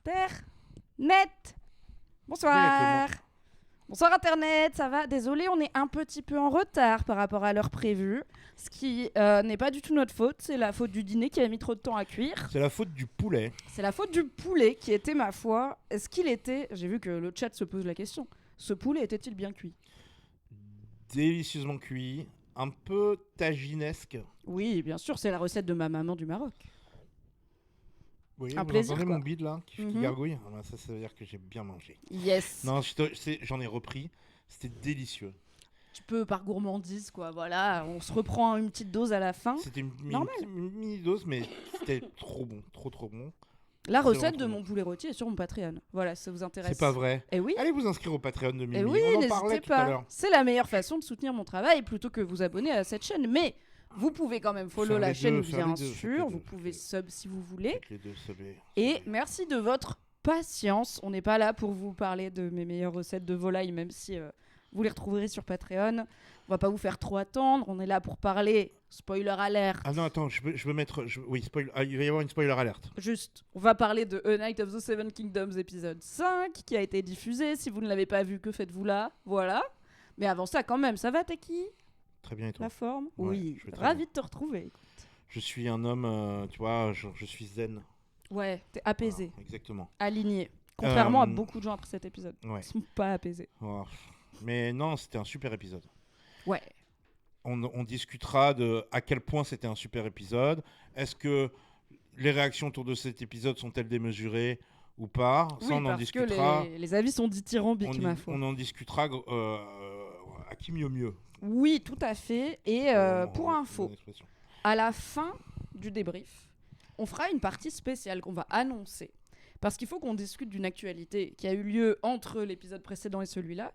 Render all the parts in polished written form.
Internet. Bonsoir. Bonsoir Internet, ça va? Désolé, on est un petit peu en retard par rapport à l'heure prévue, ce qui n'est pas du tout notre faute, c'est la faute du dîner qui a mis trop de temps à cuire. C'est la faute du poulet. C'est la faute du poulet qui était, ma foi, est-ce qu'il était, j'ai vu que le chat se pose la question, ce poulet était-il bien cuit? Délicieusement cuit, un peu taginesque. Oui, bien sûr, c'est la recette de ma maman du Maroc. Oui, Un vous plaisir, entendez quoi. mon bide là qui gargouille? Ah bah, ça veut dire que j'ai bien mangé. Yes. Non, j'en ai repris, c'était délicieux. Tu peux par gourmandise, quoi, voilà, on se reprend une petite dose à la fin. C'était Normal. une mini dose, mais c'était trop bon, trop bon. La recette de trop mon poulet rôti est sur mon Patreon. Voilà, si ça vous intéresse. C'est pas vrai. Eh oui. Allez vous inscrire au Patreon de Mimi. Et oui, on en parlait n'hésitez tout à pas. l'heure. C'est la meilleure façon de soutenir mon travail plutôt que vous abonner à cette chaîne. Mais vous pouvez quand même follow Faire la les chaîne, deux, faire bien les deux, sûr. faire les Vous deux, pouvez faire les sub si vous voulez. Faites les deux, sauvez. Et merci de votre patience. On n'est pas là pour vous parler de mes meilleures recettes de volaille, même si vous les retrouverez sur Patreon. On va pas vous faire trop attendre. On est là pour parler. Spoiler alert. Ah non, attends, je veux mettre... Oui, spoil... il va y avoir une spoiler alerte. Juste, on va parler de A Night of the Seven Kingdoms épisode 5 qui a été diffusé. Si vous ne l'avez pas vu, que faites-vous là? Voilà. Mais avant ça, quand même, ça va, Taki? Très bien, et toi? La forme? Ouais, Oui, je vais très ravi de te retrouver. Je suis un homme, tu vois, je suis zen. Ouais, t'es apaisé, Voilà, exactement. aligné. Contrairement à beaucoup de gens après cet épisode. Ouais. Ils sont pas apaisés. Oh. Mais non, c'était un super épisode. Ouais. On discutera de à quel point c'était un super épisode. Est-ce que les réactions autour de cet épisode sont-elles démesurées ou pas? Ça, Oui, on en parce discutera. que les avis sont dithyrambiques, ma foi. On en discutera à qui mieux. Oui, tout à fait. Et pour info, Bonne expression. à la fin du débrief, on fera une partie spéciale qu'on va annoncer. Parce qu'il faut qu'on discute d'une actualité qui a eu lieu entre l'épisode précédent et celui-là,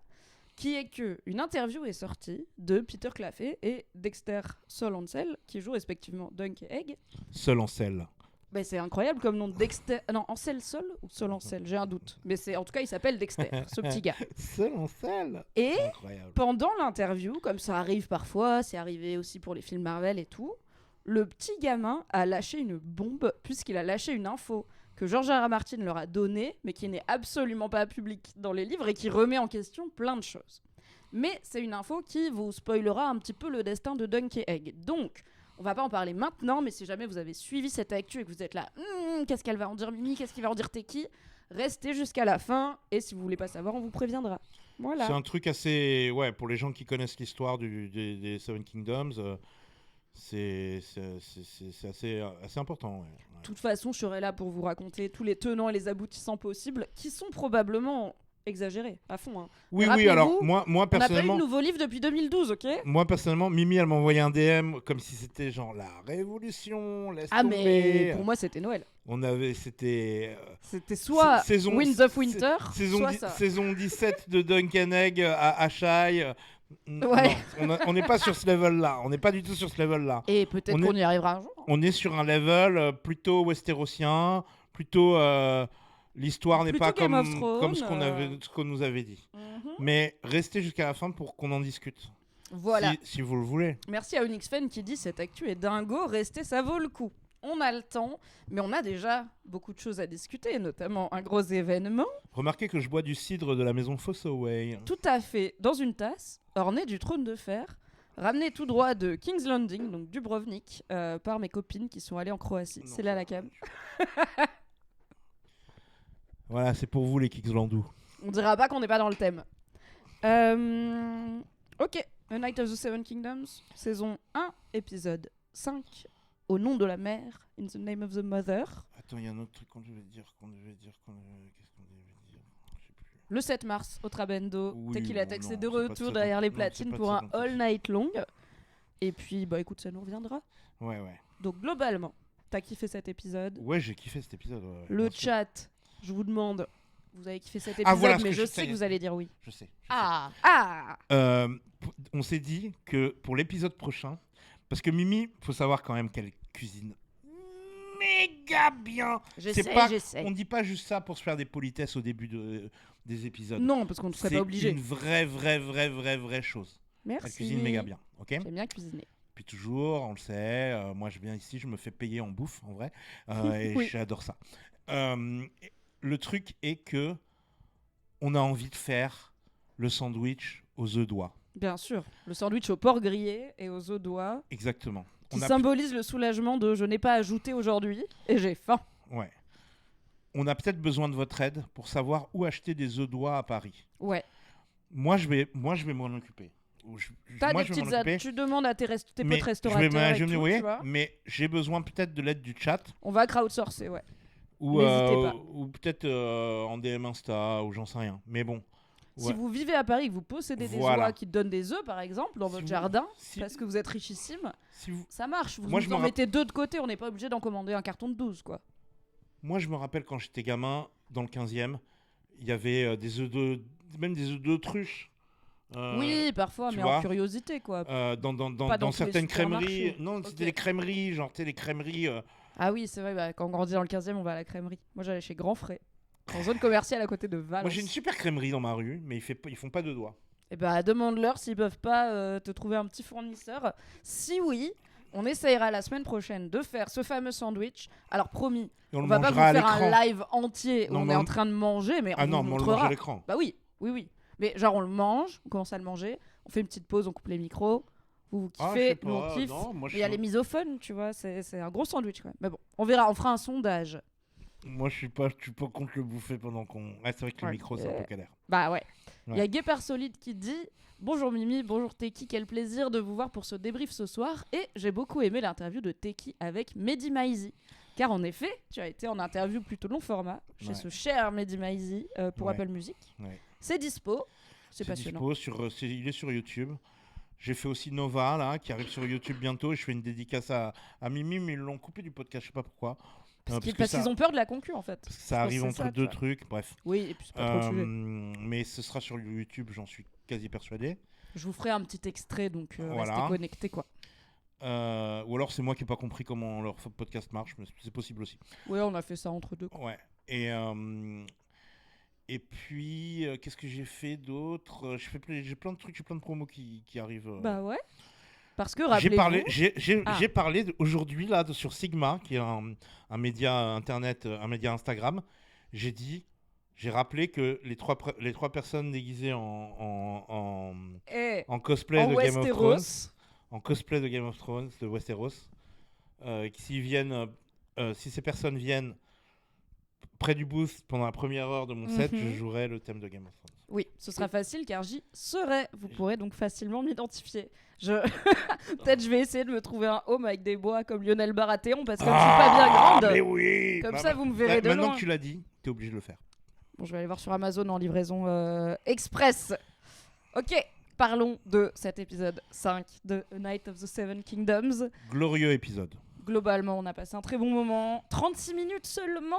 qui est que une interview est sortie de Peter Claffey et Dexter Solancel, qui jouent respectivement Dunk et Egg. Seul en sel. Ben, c'est incroyable comme nom de Dexter. Non, Ansel Sol ou Solancel, j'ai un doute. Mais en tout cas, il s'appelle Dexter, ce petit gars. Seul en sel. Et Incroyable. pendant l'interview, comme ça arrive parfois, c'est arrivé aussi pour les films Marvel et tout, le petit gamin a lâché une bombe puisqu'il a lâché une info que George R. R. Martin leur a donnée, mais qui n'est absolument pas publique dans les livres et qui remet en question plein de choses. Mais c'est une info qui vous spoilera un petit peu le destin de Dunk et Egg. Donc, on va pas en parler maintenant, mais si jamais vous avez suivi cette actu et que vous êtes là, qu'est-ce qu'elle va en dire Mimi, qu'est-ce qu'il va en dire Teki, restez jusqu'à la fin, et si vous voulez pas savoir, on vous préviendra. Voilà. C'est un truc assez... Ouais, pour les gens qui connaissent l'histoire des Seven Kingdoms, c'est assez important. Ouais. De toute façon, je serai là pour vous raconter tous les tenants et les aboutissants possibles, qui sont probablement exagérés, à fond. Hein. Oui, Rappelez-vous, alors moi on n'a pas eu personnellement... de nouveau livre depuis 2012, ok? Moi, personnellement, Mimi, elle m'a envoyé un DM comme si c'était genre la révolution, laisse Ah, tomber. mais pour moi, c'était Noël. C'était... C'était soit saison- Winds of Winter, saison, soit di- ça. saison 17 de Duncan Egg à Ashai. Ouais. Non, on n'est pas sur ce level-là. On n'est pas du tout sur ce level-là. Et peut-être On qu'on y arrivera un jour. On est sur un level plutôt westérosien, plutôt... L'histoire n'est Plutôt pas Game of comme Thrones, ce qu'on nous avait dit. Mhm. Mais restez jusqu'à la fin pour qu'on en discute. Voilà. Si vous le voulez. Merci à Onyx Fan qui dit cette actu est dingo, restez, ça vaut le coup. On a le temps, mais on a déjà beaucoup de choses à discuter, notamment un gros événement. Remarquez que je bois du cidre de la maison Fossoway. Tout à fait, dans une tasse, ornée du trône de fer, ramenée tout droit de King's Landing, donc Dubrovnik, par mes copines qui sont allées en Croatie. Non, C'est là la cam. Voilà, c'est pour vous les Kickslandou. On dira pas qu'on n'est pas dans le thème. Ok, A Night of the Seven Kingdoms, saison 1, épisode 5. Au nom de la mère, in the name of the mother. Attends, il y a un autre truc qu'on devait dire. Qu'est-ce qu'on devait dire? Je sais plus. Le 7 mars, au Trabendo, Oui, Tequila bon, Tex non, est de c'est pas de retour ça derrière dont- les non, platines c'est pas pour de ça un dont il all night long. Et puis, bah écoute, ça nous reviendra. Ouais. Donc globalement, t'as kiffé cet épisode. Ouais, j'ai kiffé cet épisode. Ouais, Le bien sûr. chat, je vous demande, vous avez kiffé cet Ah, épisode, voilà ce mais que je je sais sais. que vous allez dire oui. Je sais. Ah On s'est dit que pour l'épisode prochain, parce que Mimi, faut savoir quand même qu'elle cuisine méga bien. On dit pas juste ça pour se faire des politesses au début des épisodes. Non, parce qu'on ne serait C'est pas obligé. une vraie chose. Merci. Elle cuisine méga bien, ok? J'aime bien cuisiner. Puis toujours, on le sait, moi je viens ici, je me fais payer en bouffe, en vrai, et Oui. j'adore ça. le truc est que on a envie de faire le sandwich aux œufs d'oie. Bien sûr, le sandwich au porc grillé et aux œufs d'oie. Exactement. Qui symbolise le soulagement de je n'ai pas ajouté aujourd'hui et j'ai faim. Ouais. On a peut-être besoin de votre aide pour savoir où acheter des œufs d'oie à Paris. Ouais. Moi, je vais m'en occuper. Tu demandes à tes potes restaurateurs tu vois. Mais j'ai besoin peut-être de l'aide du chat. On va crowdsourcer, ouais. N'hésitez pas. Ou peut-être en DM Insta ou j'en sais rien. Mais bon. Si vous vivez à Paris et que vous possédez des oies qui donnent des œufs, par exemple, dans votre jardin, parce que vous êtes richissime, ça marche. Vous en mettez 2 de côté, on n'est pas obligé d'en commander un carton de 12, quoi. Moi, je me rappelle quand j'étais gamin, dans le 15e, il y avait même des œufs d'autruche. Oui, parfois, mais en curiosité, quoi. Dans certaines crèmeries. Non, c'était les crèmeries, genre, tu sais, les crèmeries. Ah oui, c'est vrai, quand on grandit dans le 15e, on va à la crèmerie. Moi, j'allais chez Grand Frais, en zone commerciale à côté de Valence. Moi, j'ai une super crèmerie dans ma rue, mais ils font pas de doigts. Eh ben, demande-leur s'ils peuvent pas te trouver un petit fournisseur. Si oui, on essayera la semaine prochaine de faire ce fameux sandwich. Alors, promis, on va pas vous faire un live entier où on est en train de manger, mais on vous montrera. On le mange à l'écran. Bah oui. Mais genre, on le mange, on commence à le manger, on fait une petite pause, on coupe les micros. Vous kiffez, nous on kiffe. Il y a les misophones, tu vois, c'est un gros sandwich quand même. Mais bon, on verra, on fera un sondage. Moi, je suis pas contre le bouffer pendant qu'on. Ah, c'est vrai que le micro, c'est un peu galère. Bah ouais. Il y a Guépard Solide qui dit bonjour Mimi, bonjour Teki, quel plaisir de vous voir pour ce débrief ce soir. Et j'ai beaucoup aimé l'interview de Teki avec Mehdi Maizi. Car en effet, tu as été en interview plutôt long format chez ce cher Mehdi Maizi pour Apple Music. Ouais. C'est dispo. C'est passionnant. Il est sur YouTube. J'ai fait aussi Nova, là, qui arrive sur YouTube bientôt. Et je fais une dédicace à Mimi, mais ils l'ont coupé du podcast, je sais pas pourquoi. Parce qu'ils ont peur de la concu, en fait. Parce que ça arrive entre 2 trucs, bref. Oui, et puis c'est pas trop le sujet. Mais ce sera sur YouTube, j'en suis quasi persuadé. Je vous ferai un petit extrait, donc restez connectés, quoi. Ou alors c'est moi qui n'ai pas compris comment leur podcast marche, mais c'est possible aussi. Oui, on a fait ça entre deux, quoi. Ouais. Et puis, qu'est-ce que j'ai fait d'autre ? J'ai plein de trucs, j'ai plein de promos qui arrivent. Bah ouais. Parce que rappelez-vous... J'ai parlé aujourd'hui là sur Sigma, qui est un média internet, un média Instagram. J'ai rappelé que les trois personnes déguisées en cosplay de Game of Thrones, en cosplay de Game of Thrones de Westeros, si ces personnes viennent près du booth pendant la première heure de mon set, je jouerai le thème de Game of Thrones. Oui, ce sera facile car j'y serai. Vous pourrez donc facilement m'identifier. Peut-être je vais essayer de me trouver un home avec des bois comme Lionel Baratheon parce que je suis pas bien grande. Mais oui. Comme ça, vous me verrez de loin. Maintenant que tu l'as dit, t'es obligé de le faire. Bon, je vais aller voir sur Amazon en livraison express. Ok, parlons de cet épisode 5 de A Night of the Seven Kingdoms. Glorieux épisode. Globalement, on a passé un très bon moment. 36 minutes seulement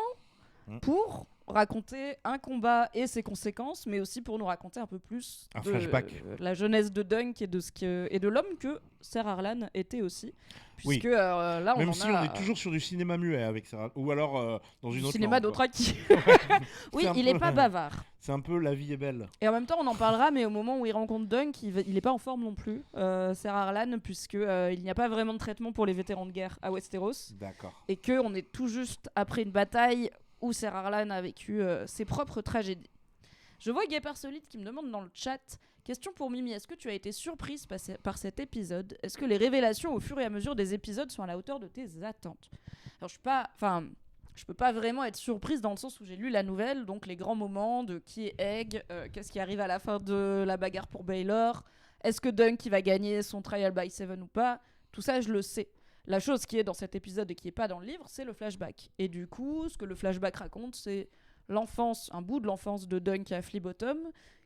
pour raconter un combat et ses conséquences, mais aussi pour nous raconter un peu plus un flashback. La jeunesse de Dunk et de l'homme que Ser Harlan était aussi. Puisque là, même si on est toujours sur du cinéma muet avec Ser Harlan, ou alors dans une autre cinéma d'Othraki. Oui, il est pas bavard. C'est un peu La vie est belle. Et en même temps, on en parlera, mais au moment où il rencontre Dunk, il est pas en forme non plus, Ser Harlan, puisque il n'y a pas vraiment de traitement pour les vétérans de guerre à Westeros. D'accord. Et qu'on est tout juste après une bataille où Ser Harlan a vécu ses propres tragédies. Je vois Guépard Solide qui me demande dans le chat, question pour Mimi, est-ce que tu as été surprise par cet épisode ? Est-ce que les révélations au fur et à mesure des épisodes sont à la hauteur de tes attentes ? Alors je peux pas vraiment être surprise dans le sens où j'ai lu la nouvelle, donc les grands moments de qui est Egg, qu'est-ce qui arrive à la fin de la bagarre pour Baelor, est-ce que Dunk va gagner son trial by 7 ou pas, tout ça je le sais. La chose qui est dans cet épisode et qui n'est pas dans le livre, c'est le flashback. Et du coup, ce que le flashback raconte, c'est l'enfance, un bout de l'enfance de Dunk à Fleabottom,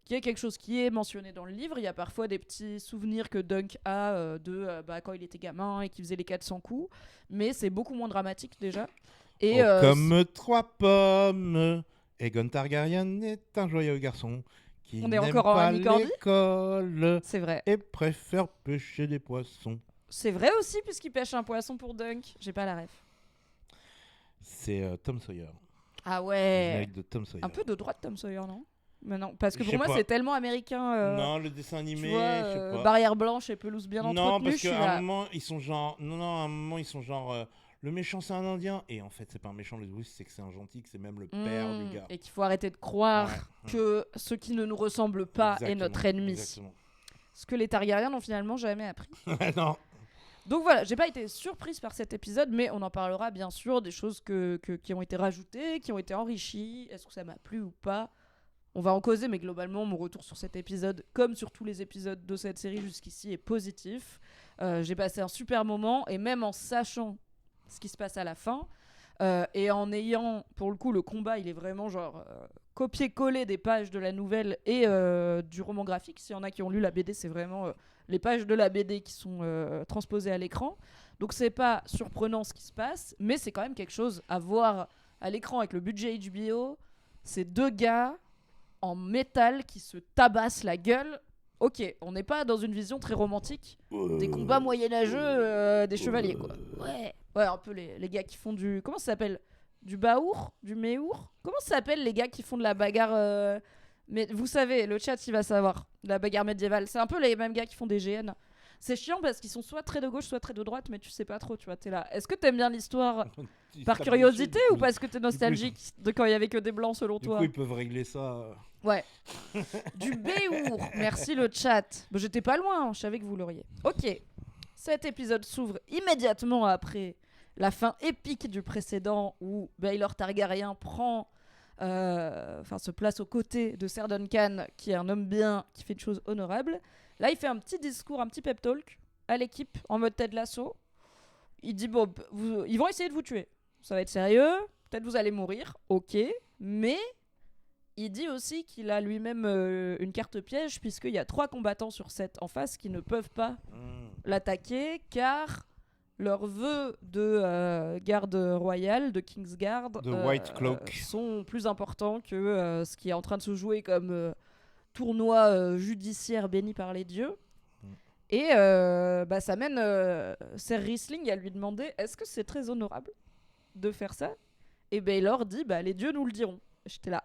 qui est quelque chose qui est mentionné dans le livre. Il y a parfois des petits souvenirs que Dunk a quand il était gamin et qu'il faisait les 400 coups, mais c'est beaucoup moins dramatique déjà. Et, comme 3 pommes, Aegon Targaryen est un joyeux garçon qui n'aime pas l'école. C'est vrai. Et préfère pêcher des poissons. C'est vrai aussi, puisqu'il pêche un poisson pour Dunk. J'ai pas la ref. C'est Tom Sawyer. Ah ouais. De Tom Sawyer. Un peu de droite Tom Sawyer, non ? Mais non, parce que pour moi, c'est tellement américain. Non, le dessin animé, tu vois, je sais pas. Barrière blanche et pelouse bien entretenue. Non, parce qu'à un moment, ils sont genre... le méchant c'est un Indien, et en fait c'est pas un méchant, le twist c'est que c'est un gentil, que c'est même le père du gars. Et qu'il faut arrêter de croire que ce qui ne nous ressemble pas est notre ennemi. Exactement. Ce que les Targaryens n'ont finalement jamais appris. Non. Donc voilà, j'ai pas été surprise par cet épisode, mais on en parlera bien sûr, des choses qui ont été rajoutées, qui ont été enrichies. Est-ce que ça m'a plu ou pas ? On va en causer, mais globalement, mon retour sur cet épisode, comme sur tous les épisodes de cette série jusqu'ici, est positif. J'ai passé un super moment, et même en sachant ce qui se passe à la fin, et en ayant, pour le coup, le combat, il est vraiment genre copier-coller des pages de la nouvelle et du roman graphique. S'il y en a qui ont lu la BD, c'est vraiment les pages de la BD qui sont transposées à l'écran. Donc c'est pas surprenant ce qui se passe, mais c'est quand même quelque chose à voir à l'écran avec le budget HBO. Ces deux gars en métal qui se tabassent la gueule. Ok, on n'est pas dans une vision très romantique des combats moyenâgeux des chevaliers, quoi. Ouais, un peu les gars qui font du... Comment ça s'appelle ? Du baour ? Du méour ? Comment ça s'appelle les gars qui font de la bagarre Mais vous savez, le chat, il va savoir. La bagarre médiévale. C'est un peu les mêmes gars qui font des GN. C'est chiant parce qu'ils sont soit très de gauche, soit très de droite, mais tu sais pas trop, tu vois, t'es là. Est-ce que t'aimes bien l'histoire par curiosité ou parce que t'es nostalgique de quand il y avait que des blancs selon toi ? Du coup, ils peuvent régler ça. Ouais. Du béour. Merci le chat. Bon, j'étais pas loin, je savais que vous l'auriez. Ok. Cet épisode s'ouvre immédiatement après la fin épique du précédent où Baelor Targaryen se place aux côtés de Ser Duncan, qui est un homme bien, qui fait des choses honorables. Là, il fait un petit discours, un petit pep talk à l'équipe en mode Ted Lasso. Il dit bon, ils vont essayer de vous tuer. Ça va être sérieux. Peut-être vous allez mourir. Ok. Mais il dit aussi qu'il a lui-même une carte piège puisqu'il y a 3 combattants sur 7 en face qui ne peuvent pas l'attaquer car leurs vœux de garde royale, de Kingsguard, White Cloak, sont plus importants que ce qui est en train de se jouer comme tournoi judiciaire béni par les dieux. Et ça mène Ser Riesling à lui demander est-ce que c'est très honorable de faire ça ? Et Baelor dit les dieux nous le diront. J'étais là,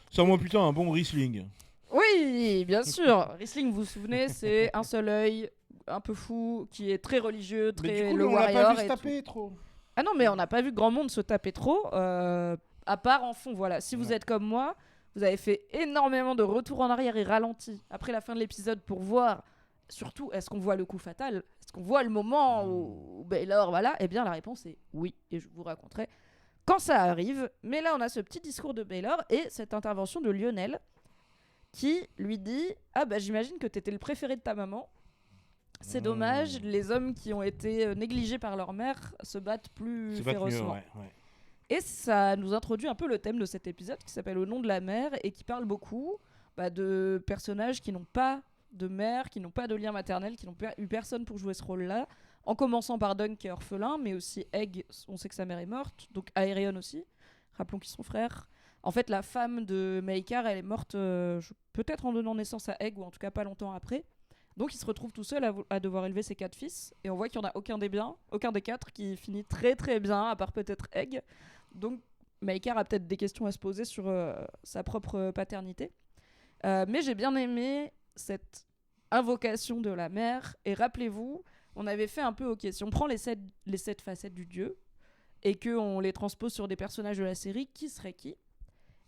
Sors-moi putain un bon Riesling. Oui, bien sûr. Riesling, vous vous souvenez, c'est un seul œil, un peu fou, qui est très religieux, très mais du coup, le on warrior. l'a pas vu se taper trop. Ah non, mais on n'a pas vu grand monde se taper trop, à part en fond, voilà. Si vous êtes comme moi, vous avez fait énormément de retours en arrière et ralentis après la fin de l'épisode pour voir, surtout, est-ce qu'on voit le coup fatal ? Est-ce qu'on voit le moment où Baelor, voilà ? Eh bien, la réponse est oui, et je vous raconterai quand ça arrive. Mais là, on a ce petit discours de Baelor et cette intervention de Lionel qui lui dit j'imagine que t'étais le préféré de ta maman. C'est dommage, les hommes qui ont été négligés par leur mère se battent plus férocement. Et ça nous introduit un peu le thème de cet épisode qui s'appelle Au nom de la mère et qui parle beaucoup de personnages qui n'ont pas de mère, qui n'ont pas de lien maternel, qui n'ont eu personne pour jouer ce rôle-là. En commençant par Dunk qui est orphelin, mais aussi Egg, on sait que sa mère est morte, donc Aerion aussi, rappelons qu'ils sont frères. En fait, la femme de Maekar, elle est morte peut-être en donnant naissance à Egg, ou en tout cas pas longtemps après. Donc il se retrouve tout seul à devoir élever ses 4 fils, et on voit qu'il n'y en a aucun des 4 qui finit très très bien, à part peut-être Egg. Donc Maekar a peut-être des questions à se poser sur sa propre paternité. Mais j'ai bien aimé cette invocation de la mère, et rappelez-vous, on avait fait un peu, ok, si on prend les 7 facettes du dieu, et qu'on les transpose sur des personnages de la série, qui serait qui ?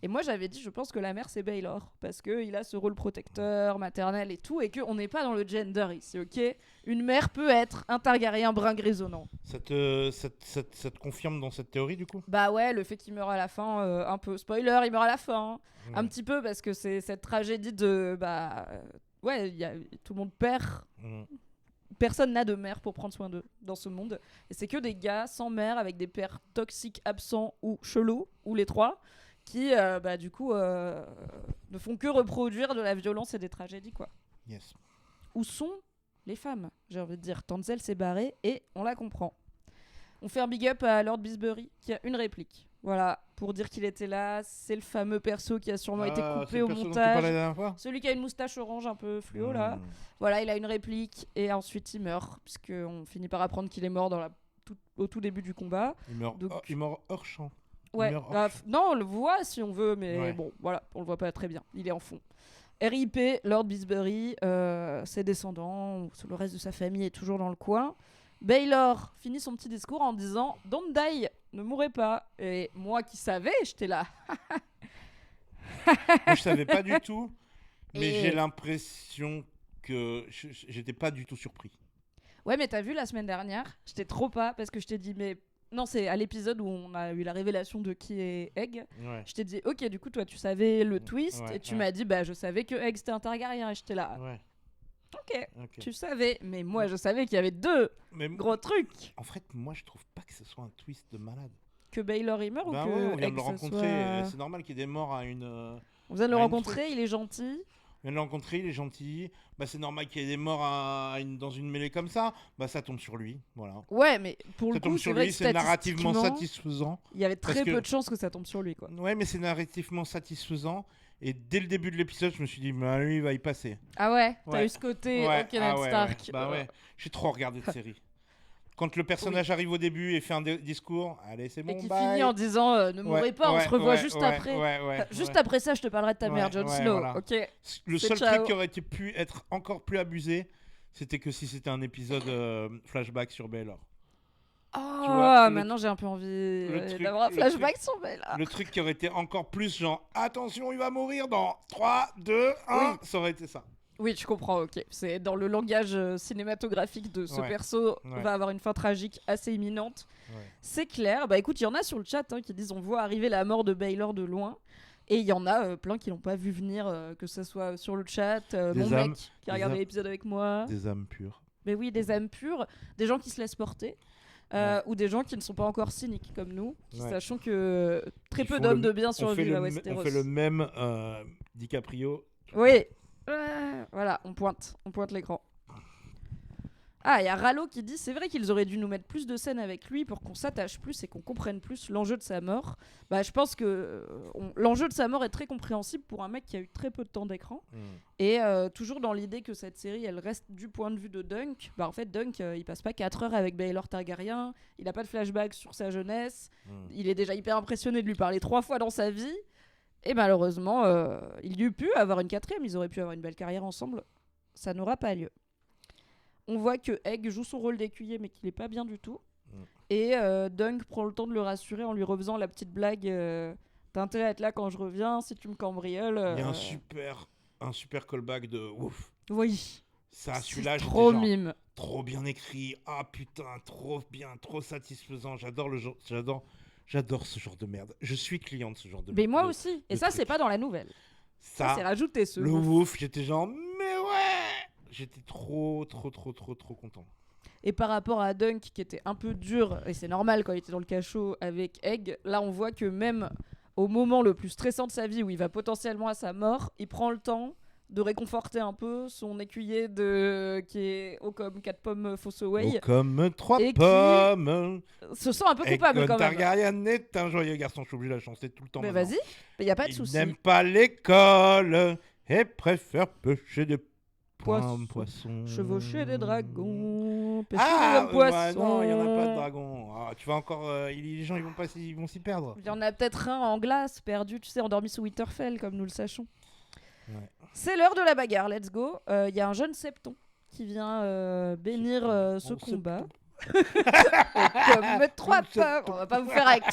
Et moi j'avais dit, je pense que la mère c'est Baelor, parce qu'il a ce rôle protecteur, maternel et tout, et qu'on n'est pas dans le gender ici, ok ? Une mère peut être un Targaryen brun grisonnant. Ça te confirme dans cette théorie du coup ? Bah ouais, le fait qu'il meurt à la fin, un peu spoiler, il meurt à la fin, un petit peu, parce que c'est cette tragédie de... tout le monde perd... Personne n'a de mère pour prendre soin d'eux dans ce monde. Et c'est que des gars sans mère, avec des pères toxiques, absents ou chelous, ou les 3, qui, du coup, ne font que reproduire de la violence et des tragédies, quoi. Yes. Où sont les femmes ? J'ai envie de dire, Tanzel s'est barrée et on la comprend. On fait un big up à Lord Bisbury, qui a une réplique. Voilà, pour dire qu'il était là. C'est le fameux perso qui a sûrement été coupé au montage. Celui qui a une moustache orange un peu fluo, là. Voilà, il a une réplique et ensuite il meurt, puisqu'on finit par apprendre qu'il est mort au tout début du combat. Il meurt hors champ. Ouais, non, on le voit si on veut, mais bon, voilà, on le voit pas très bien. Il est en fond. R.I.P. Lord Bisbury, ses descendants, le reste de sa famille est toujours dans le coin. Baylor finit son petit discours en disant « Don't die, ne mourrez pas ». Et moi qui savais, j'étais là. Moi, je savais pas du tout, mais j'ai l'impression que j'étais pas du tout surpris. Ouais, mais t'as vu la semaine dernière, j'étais trop pas, parce que je t'ai dit « Mais non, c'est à l'épisode où on a eu la révélation de qui est Egg. Ouais. Je t'ai dit « Ok, du coup, toi, tu savais le twist. Et tu m'as dit « Bah, je savais que Egg, c'était un Targaryen. » Et j'étais là. Ouais. Ok, tu savais, mais moi je savais qu'il y avait deux gros trucs. En fait, moi je trouve pas que ce soit un twist de malade. Que Baylor il meurt ou que on vient de le rencontrer, c'est normal qu'il y ait des morts à une. On vient de le rencontrer, il est gentil. On vient de le rencontrer, il est gentil. Bah c'est normal qu'il y ait des morts dans une mêlée comme ça. Bah ça tombe sur lui, voilà. Ouais, mais pour ça le coup, c'est vrai que c'est narrativement satisfaisant. Il y avait très peu de chances que ça tombe sur lui, quoi. Ouais, mais c'est narrativement satisfaisant. Et dès le début de l'épisode, je me suis dit, bah, lui, il va y passer. Ah ouais, t'as eu ce côté, ok, Ned Stark. Ouais. Bah ouais, j'ai trop regardé de série. Quand le personnage arrive au début et fait un discours, allez, c'est bon, et qui finit en disant, ne mourrez pas, on se revoit juste après. Juste après ça, je te parlerai de ta mère, Jon Snow. Voilà. Ok. Le seul truc qui aurait pu être encore plus abusé, c'était que si c'était un épisode flashback sur Baylor. Oh, maintenant j'ai un peu envie d'avoir un flashback sur Baylor. Le truc qui aurait été encore plus genre, attention, il va mourir dans 3, 2, 1, ça aurait été ça. Oui, je comprends, ok. C'est dans le langage cinématographique de ce perso, va avoir une fin tragique assez imminente. Ouais. C'est clair. Bah écoute, il y en a sur le chat qui disent on voit arriver la mort de Baylor de loin. Et il y en a plein qui l'ont pas vu venir, que ce soit sur le chat, mon mec qui a regardé l'épisode avec moi. Des âmes pures. Mais oui, des âmes pures, des gens qui se laissent porter. Ou des gens qui ne sont pas encore cyniques comme nous, sachant que très peu d'hommes de bien survivent à Westeros. On fait le même DiCaprio. Oui, voilà, on pointe l'écran. Ah, il y a Rallo qui dit c'est vrai qu'ils auraient dû nous mettre plus de scènes avec lui pour qu'on s'attache plus et qu'on comprenne plus l'enjeu de sa mort. Bah, je pense que l'enjeu de sa mort est très compréhensible pour un mec qui a eu très peu de temps d'écran. Et toujours dans l'idée que cette série elle reste du point de vue de Dunk. Bah, en fait, Dunk il passe pas 4 heures avec Baylor Targaryen, il a pas de flashback sur sa jeunesse, il est déjà hyper impressionné de lui parler 3 fois dans sa vie. Et malheureusement, il y eut pu avoir une 4e, ils auraient pu avoir une belle carrière ensemble. Ça n'aura pas lieu. On voit que Egg joue son rôle d'écuyer, mais qu'il est pas bien du tout. Et Dunk prend le temps de le rassurer en lui refaisant la petite blague t'as intérêt à être là quand je reviens, si tu me cambrioles. Il y a un super callback de ouf. Oui. Ça, celui-là, trop mime. Trop bien écrit. Ah putain, trop bien, trop satisfaisant. J'adore ce genre de merde. Je suis client de ce genre de merde. Mais moi aussi. Et ça, c'est pas dans la nouvelle. Ça c'est rajouté, ce le ouf, j'étais genre, mais ouais. J'étais trop content. Et par rapport à Dunk, qui était un peu dur, et c'est normal quand il était dans le cachot avec Egg, là on voit que même au moment le plus stressant de sa vie, où il va potentiellement à sa mort, il prend le temps de réconforter un peu son écuyer qui est haut comme 4 pommes Fossoway. Haut comme 3 pommes. Se sent un peu coupable quand même. Targaryen est un joyeux garçon, je suis obligé de la chanter tout le temps. Mais vas-y, il n'y a pas de souci. Il n'aime pas l'école et préfère pêcher des poissons. Chevaucher des dragons. Pêcher des poissons. Non, il n'y en a pas de dragons. Tu vas encore. Les gens ils vont s'y perdre. Il y en a peut-être un en glace, perdu, tu sais, endormi sous Winterfell, comme nous le sachons. Ouais. C'est l'heure de la bagarre, let's go. Y a un jeune septon qui vient bénir ce combat. Comme 3 pommes. On va pas vous faire avec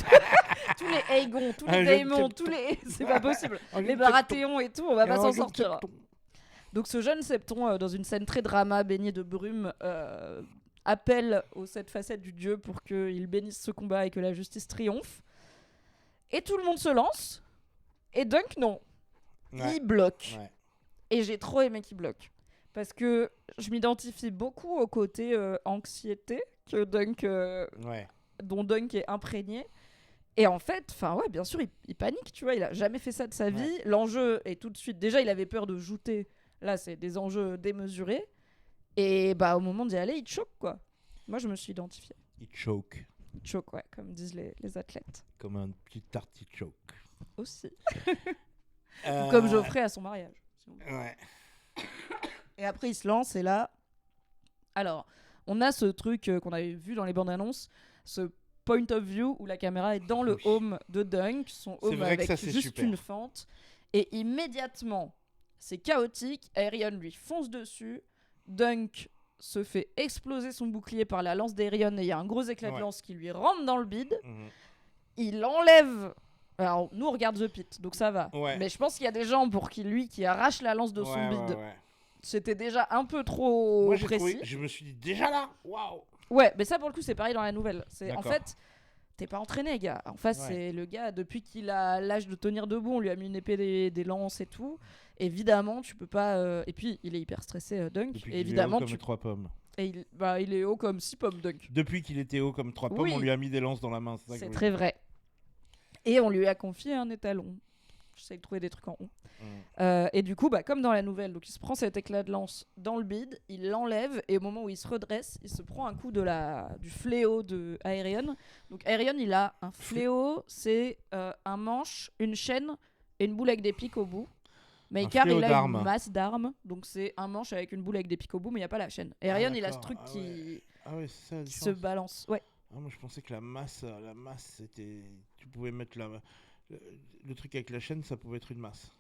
tous les Aegon, tous les Daemon, c'est pas possible. Les Baratheon et tout, on va pas s'en sortir. Donc ce jeune septon, dans une scène très drama, baigné de brume, appelle aux 7 facettes du dieu pour qu'il bénisse ce combat et que la justice triomphe. Et tout le monde se lance. Et Dunk, non. Ouais. Il bloque. Ouais. Et j'ai trop aimé qu'il bloque. Parce que je m'identifie beaucoup au côté anxiété que Dunk, dont Dunk est imprégné. Et en fait, bien sûr, il panique, tu vois. Il a jamais fait ça de sa vie. L'enjeu est tout de suite... Déjà, il avait peur de jouter. Là, c'est des enjeux démesurés. Et au moment d'y aller, il choque, quoi. Moi, je me suis identifiée. Il choke. Il choke, ouais, comme disent les athlètes. Comme un petit artichoke. Aussi. Comme Geoffrey à son mariage. Ouais. Et après, il se lance, et là... Alors, on a ce truc qu'on avait vu dans les bandes annonces, ce point of view où la caméra est dans le home de Dunk, son home avec juste super. Une fente. Et immédiatement... C'est chaotique, Aerion lui fonce dessus, Dunk se fait exploser son bouclier par la lance d'Aerion et il y a un gros éclat de lance qui lui rentre dans le bide. Il enlève... Alors, nous, on regarde The Pit, donc ça va. Mais je pense qu'il y a des gens pour qui arrachent la lance de son bide. C'était déjà un peu trop précis. Je me suis dit, déjà là, waouh. Ouais, mais ça, pour le coup, c'est pareil dans la nouvelle. En fait, t'es pas entraîné, gars. En face, c'est le gars, depuis qu'il a l'âge de tenir debout, on lui a mis une épée, des lances et tout. Évidemment, tu peux pas... Et puis, il est hyper stressé, Dunk. Depuis et évidemment, il est haut comme 3 pommes. Et il est haut comme 6 pommes, Dunk. Depuis qu'il était haut comme 3 pommes, on lui a mis des lances dans la main. C'est très vrai. Et on lui a confié un étalon. J'essaie de trouver des trucs en rond. Et du coup, comme dans la nouvelle, donc il se prend cet éclat de lance dans le bide, il l'enlève, et au moment où il se redresse, il se prend un coup du fléau de Aerion. Donc Aerion, il a un fléau, c'est un manche, une chaîne et une boule avec des pics au bout. Maekar, il a une masse d'armes, donc c'est un manche avec une boule avec des pics au bout, mais il n'y a pas la chaîne. Aerion, il a ce truc qui se balance. Ouais. Moi, je pensais que la masse, c'était... Tu pouvais mettre le truc avec la chaîne, ça pouvait être une masse.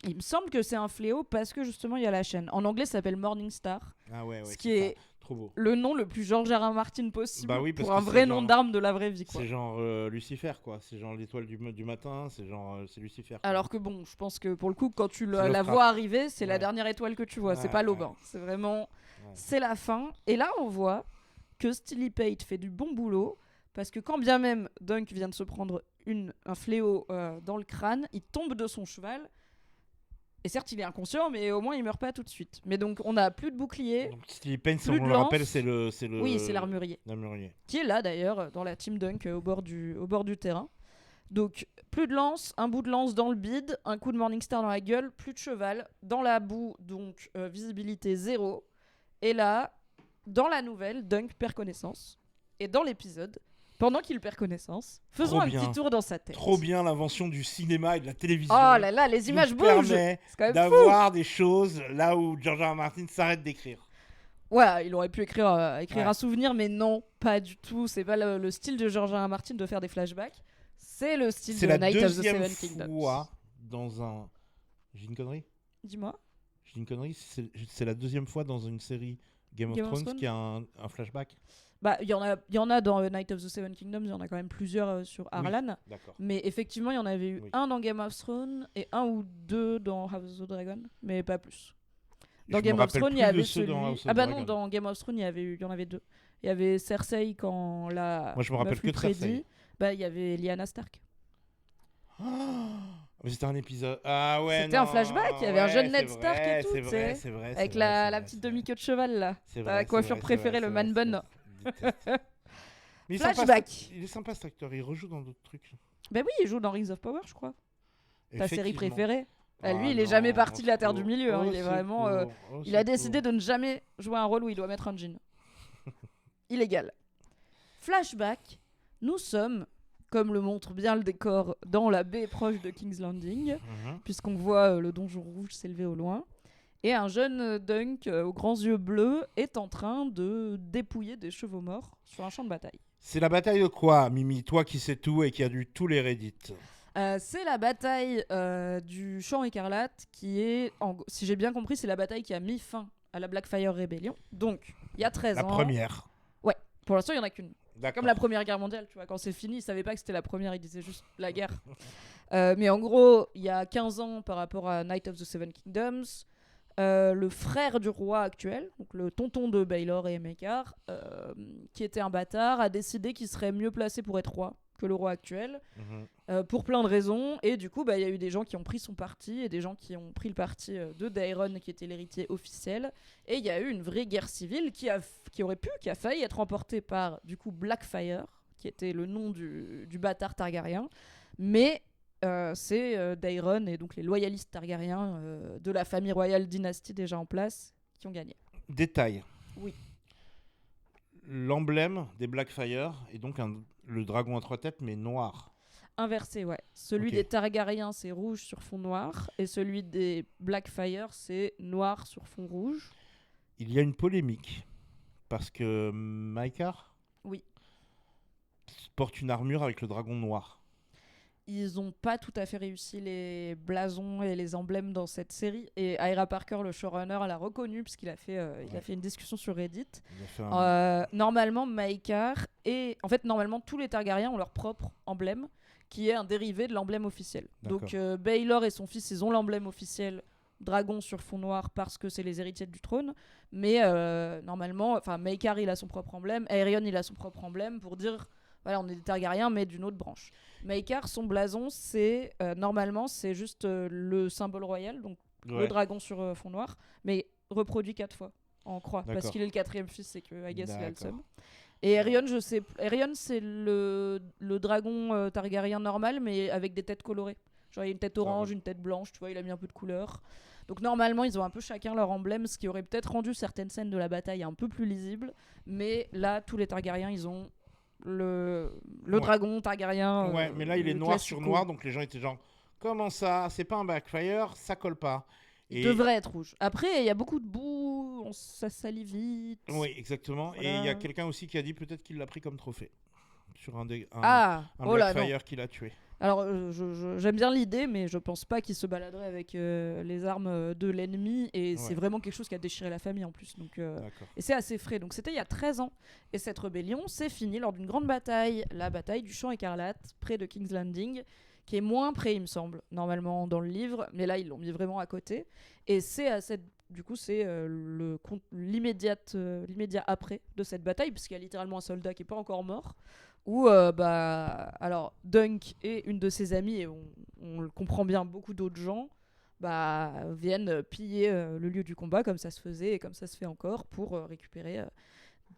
Il me semble que c'est un fléau parce que justement il y a la chaîne. En anglais, ça s'appelle Morning Star. Ce qui est trop beau. Le nom le plus George R. R. Martin possible pour un vrai nom d'arme de la vraie vie. C'est genre Lucifer, quoi. C'est genre l'étoile du matin, c'est Lucifer. Quoi. Alors que bon, je pense que pour le coup, quand tu la vois arriver, c'est la dernière étoile que tu vois. C'est pas l'aube. C'est vraiment... C'est la fin. Et là, on voit que Steely Pate fait du bon boulot. Parce que quand bien même Dunk vient de se prendre un fléau dans le crâne, il tombe de son cheval. Et certes, il est inconscient, mais au moins, il meurt pas tout de suite. Mais donc, on a plus de bouclier. Donc, Steely Pate, si on le rappelle, c'est le... Oui, c'est l'armurier. Qui est là, d'ailleurs, dans la team Dunk, au bord du terrain. Donc, plus de lance, un bout de lance dans le bide, un coup de Morningstar dans la gueule, plus de cheval, dans la boue, donc visibilité 0. Et là, dans la nouvelle, Dunk perd connaissance. Et dans l'épisode... Pendant qu'il perd connaissance, faisons un petit tour dans sa tête. Trop bien l'invention du cinéma et de la télévision. Oh là là, les images bougent. C'est quand même d'avoir des choses là où George R. R. Martin s'arrête d'écrire. Ouais, il aurait pu écrire un souvenir, mais non, pas du tout. C'est pas le style de George R. R. Martin de faire des flashbacks. C'est le style de Night of the Seven Kingdoms. C'est la deuxième fois dans un... J'ai une connerie ? Dis-moi. J'ai une connerie. C'est la deuxième fois dans une série Game of Thrones qui a un flashback. Il y en a dans Night of the Seven Kingdoms, il y en a quand même plusieurs sur Harlan. Oui, mais effectivement, il y en avait eu un dans Game of Thrones et un ou deux dans House of the Dragon, mais pas plus. Dans Game of Thrones, il y avait celui... non, dans Game of Thrones, il y en avait deux. Il y avait Cersei quand la... Moi, je me rappelle que de Cersei. Il y avait Lyanna Stark. C'était un épisode... Ah ouais, c'était un flashback, il y avait un jeune Ned Stark et tout, c'est vrai. Avec la petite demi-queue de cheval, là. Ta coiffure préférée, le man bun. Mais flashback. Il est sympa cet acteur, il rejoue dans d'autres trucs. Oui, il joue dans Rings of Power, je crois. Ta série préférée. Lui, il est jamais parti de la Terre du Milieu. Il est vraiment. Il a décidé de ne jamais jouer un rôle où il doit mettre un jean. Illégal. Flashback. Nous sommes, comme le montre bien le décor, dans la baie proche de King's Landing, puisqu'on voit le donjon rouge s'élever au loin. Et un jeune Dunk aux grands yeux bleus est en train de dépouiller des chevaux morts sur un champ de bataille. C'est la bataille de quoi, Mimi? Toi qui sais tout et qui a lu tous les Reddit. C'est la bataille du Champ Écarlate qui est, si j'ai bien compris, c'est la bataille qui a mis fin à la Blackfire Rebellion. Donc, il y a 13 ans. La première. Ouais, pour l'instant, il n'y en a qu'une. Comme la Première Guerre mondiale, tu vois, quand c'est fini, ils ne savaient pas que c'était la première, ils disaient juste la guerre. Mais en gros, il y a 15 ans par rapport à Night of the Seven Kingdoms, le frère du roi actuel, donc le tonton de Baelor et Maekar, qui était un bâtard, a décidé qu'il serait mieux placé pour être roi que le roi actuel, pour plein de raisons. Et du coup, y a eu des gens qui ont pris son parti et des gens qui ont pris le parti de Daeron, qui était l'héritier officiel. Et il y a eu une vraie guerre civile qui a failli être remportée par, du coup, Blackfire, qui était le nom du bâtard targaryen. Mais c'est Daeron et donc les loyalistes targaryens de la famille royale dynastie déjà en place qui ont gagné. Détail. Oui. L'emblème des Blackfire est donc le dragon à 3 têtes, mais noir. Inversé, ouais. Celui des Targaryens, c'est rouge sur fond noir, et celui des Blackfire, c'est noir sur fond rouge. Il y a une polémique, parce que Maekar porte une armure avec le dragon noir. ils ont pas tout à fait réussi les blasons et les emblèmes dans cette série. Et Ira Parker, le showrunner, l'a reconnu puisqu'il a fait, il a fait une discussion sur Reddit. Normalement, Maekar et en fait, normalement, tous les Targaryens ont leur propre emblème, qui est un dérivé de l'emblème officiel. D'accord. Donc, Baelor et son fils, ils ont l'emblème officiel dragon sur fond noir parce que c'est les héritiers du trône. Mais normalement, enfin, Maekar, il a son propre emblème, Aerion, il a son propre emblème pour dire. Voilà, on est des Targaryens, mais d'une autre branche. Maekar, son blason, c'est normalement, c'est juste le symbole royal, donc le dragon sur fond noir, mais reproduit 4 fois en croix, parce qu'il est le 4e fils et que Aegis il a le seum. Et Aerion, je sais, Aerion c'est le dragon Targaryen normal, mais avec des têtes colorées. Genre il y a une tête orange, une tête blanche, tu vois, il a mis un peu de couleur. Donc normalement, ils ont un peu chacun leur emblème, ce qui aurait peut-être rendu certaines scènes de la bataille un peu plus lisibles. Mais là, tous les Targaryens, ils ont le dragon Targaryen. Ouais, mais là il est noir sur noir, donc les gens étaient genre comment ça, c'est pas un backfire, ça colle pas. Il devrait être rouge. Après il y a beaucoup de boue, ça salit vite. Oui, exactement. Voilà. Et il y a quelqu'un aussi qui a dit peut-être qu'il l'a pris comme trophée sur un backfire qu'il a tué. Alors j'aime bien l'idée, mais je pense pas qu'il se baladerait avec les armes de l'ennemi, et c'est vraiment quelque chose qui a déchiré la famille en plus. Donc, et c'est assez frais. Donc c'était il y a 13 ans. Et cette rébellion s'est finie lors d'une grande bataille, la bataille du Champ Écarlate, près de King's Landing, qui est moins près, il me semble, normalement dans le livre, mais là ils l'ont mis vraiment à côté. Et c'est à cette... Du coup, c'est l'immédiat après de cette bataille, puisqu'il y a littéralement un soldat qui n'est pas encore mort, où alors Dunk et une de ses amies, et on le comprend bien, beaucoup d'autres gens, viennent piller le lieu du combat, comme ça se faisait et comme ça se fait encore, pour récupérer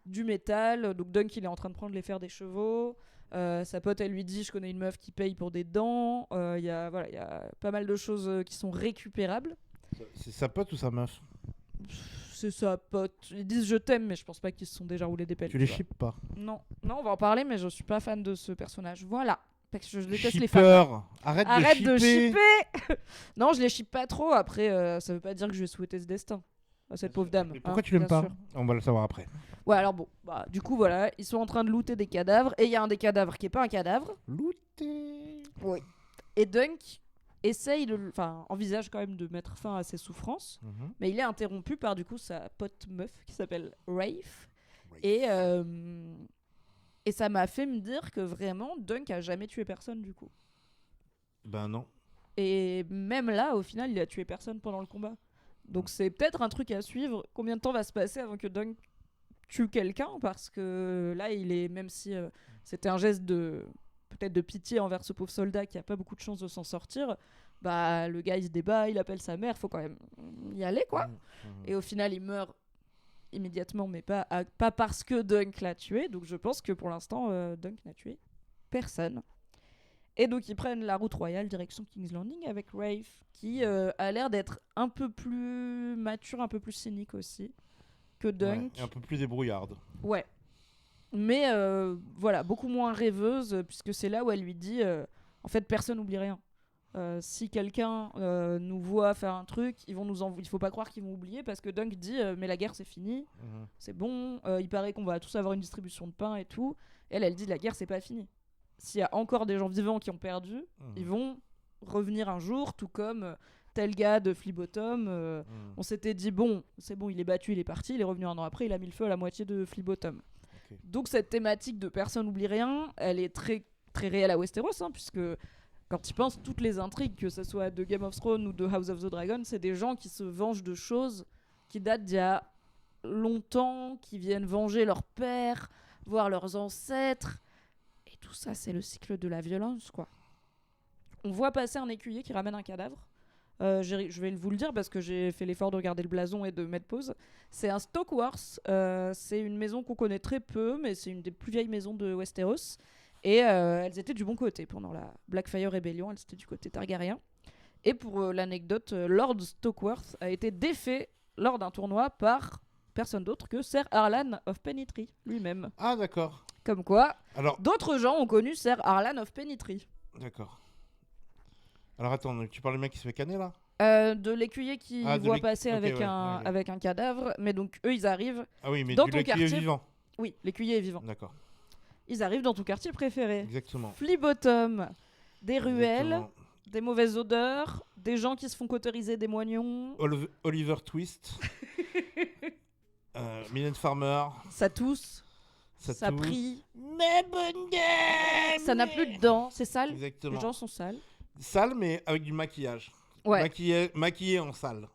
du métal. Donc Dunk, il est en train de prendre les fers des chevaux. Sa pote, elle lui dit, je connais une meuf qui paye pour des dents. Il y a pas mal de choses qui sont récupérables. C'est sa pote ou sa meuf ? C'est sa pote. Ils disent je t'aime, mais je pense pas qu'ils se sont déjà roulés des pelles. Tu les shippes pas ? Non, on va en parler, mais je suis pas fan de ce personnage. Voilà. Parce que je déteste les femmes. Arrête de shipper. Non, je les shippe pas trop. Après, ça veut pas dire que je vais souhaiter ce destin à cette pauvre dame. Mais pourquoi tu l'aimes pas ? On va le savoir après. Ouais, alors bon, du coup voilà, ils sont en train de looter des cadavres, et il y a un des cadavres qui est pas un cadavre. Looter. Oui. Et Dunk envisage quand même de mettre fin à ses souffrances, mais il est interrompu par du coup sa pote meuf qui s'appelle Rafe. Et ça m'a fait me dire que vraiment Dunk a jamais tué personne du coup. Ben non. Et même là, au final, il a tué personne pendant le combat. Donc c'est peut-être un truc à suivre. Combien de temps va se passer avant que Dunk tue quelqu'un ? Parce que là, il est, même si c'était un geste peut-être de pitié envers ce pauvre soldat qui a pas beaucoup de chance de s'en sortir, le gars il se débat, il appelle sa mère, faut quand même y aller quoi. Et au final il meurt immédiatement, mais pas parce que Dunk l'a tué. Donc je pense que pour l'instant Dunk n'a tué personne. Et donc ils prennent la route royale direction King's Landing avec Rafe, qui a l'air d'être un peu plus mature, un peu plus cynique aussi que Dunk. Ouais, et un peu plus débrouillarde. Ouais. Mais beaucoup moins rêveuse, puisque c'est là où elle lui dit en fait personne n'oublie rien. Si quelqu'un nous voit faire un truc, il faut pas croire qu'ils vont oublier, parce que Dunk dit mais la guerre c'est fini, c'est bon, il paraît qu'on va tous avoir une distribution de pain et tout. Et elle dit la guerre c'est pas fini. S'il y a encore des gens vivants qui ont perdu, ils vont revenir un jour, tout comme tel gars de Fleabottom. On s'était dit bon, c'est bon, il est battu, il est parti, il est revenu un an après, il a mis le feu à la moitié de Fleabottom. Okay. Donc cette thématique de personne n'oublie rien, elle est très, très réelle à Westeros, puisque quand tu penses, toutes les intrigues, que ce soit de Game of Thrones ou de House of the Dragon, c'est des gens qui se vengent de choses qui datent d'il y a longtemps, qui viennent venger leur père, voire leurs ancêtres. Et tout ça, c'est le cycle de la violence, quoi. On voit passer un écuyer qui ramène un cadavre. Je vais vous le dire parce que j'ai fait l'effort de regarder le blason et de mettre pause. C'est un Stokeworth. C'est une maison qu'on connaît très peu, mais c'est une des plus vieilles maisons de Westeros. Et elles étaient du bon côté pendant la Blackfyre Rebellion. Elles étaient du côté Targaryen. Et pour l'anecdote, Lord Stokeworth a été défait lors d'un tournoi par personne d'autre que Ser Harlan of Pennytree lui-même. Ah d'accord. Comme quoi, d'autres gens ont connu Ser Harlan of Pennytree. D'accord. Alors attends, tu parles du mec qui se fait canner là ? De l'écuyer qui voit passer avec un cadavre. Mais donc eux ils arrivent dans ton quartier. Est vivant. Oui, l'écuyer est vivant. D'accord. Ils arrivent dans ton quartier préféré. Exactement. Fleabottom. des ruelles, des mauvaises odeurs, des gens qui se font cauteriser des moignons. Oliver Twist. Mylène Farmer. Ça tousse. Ça prie. Mais bonne dame. Ça n'a plus de dents, c'est sale. Exactement. Les gens sont sales. Sale, mais avec du maquillage. Ouais. Maquillé en sale.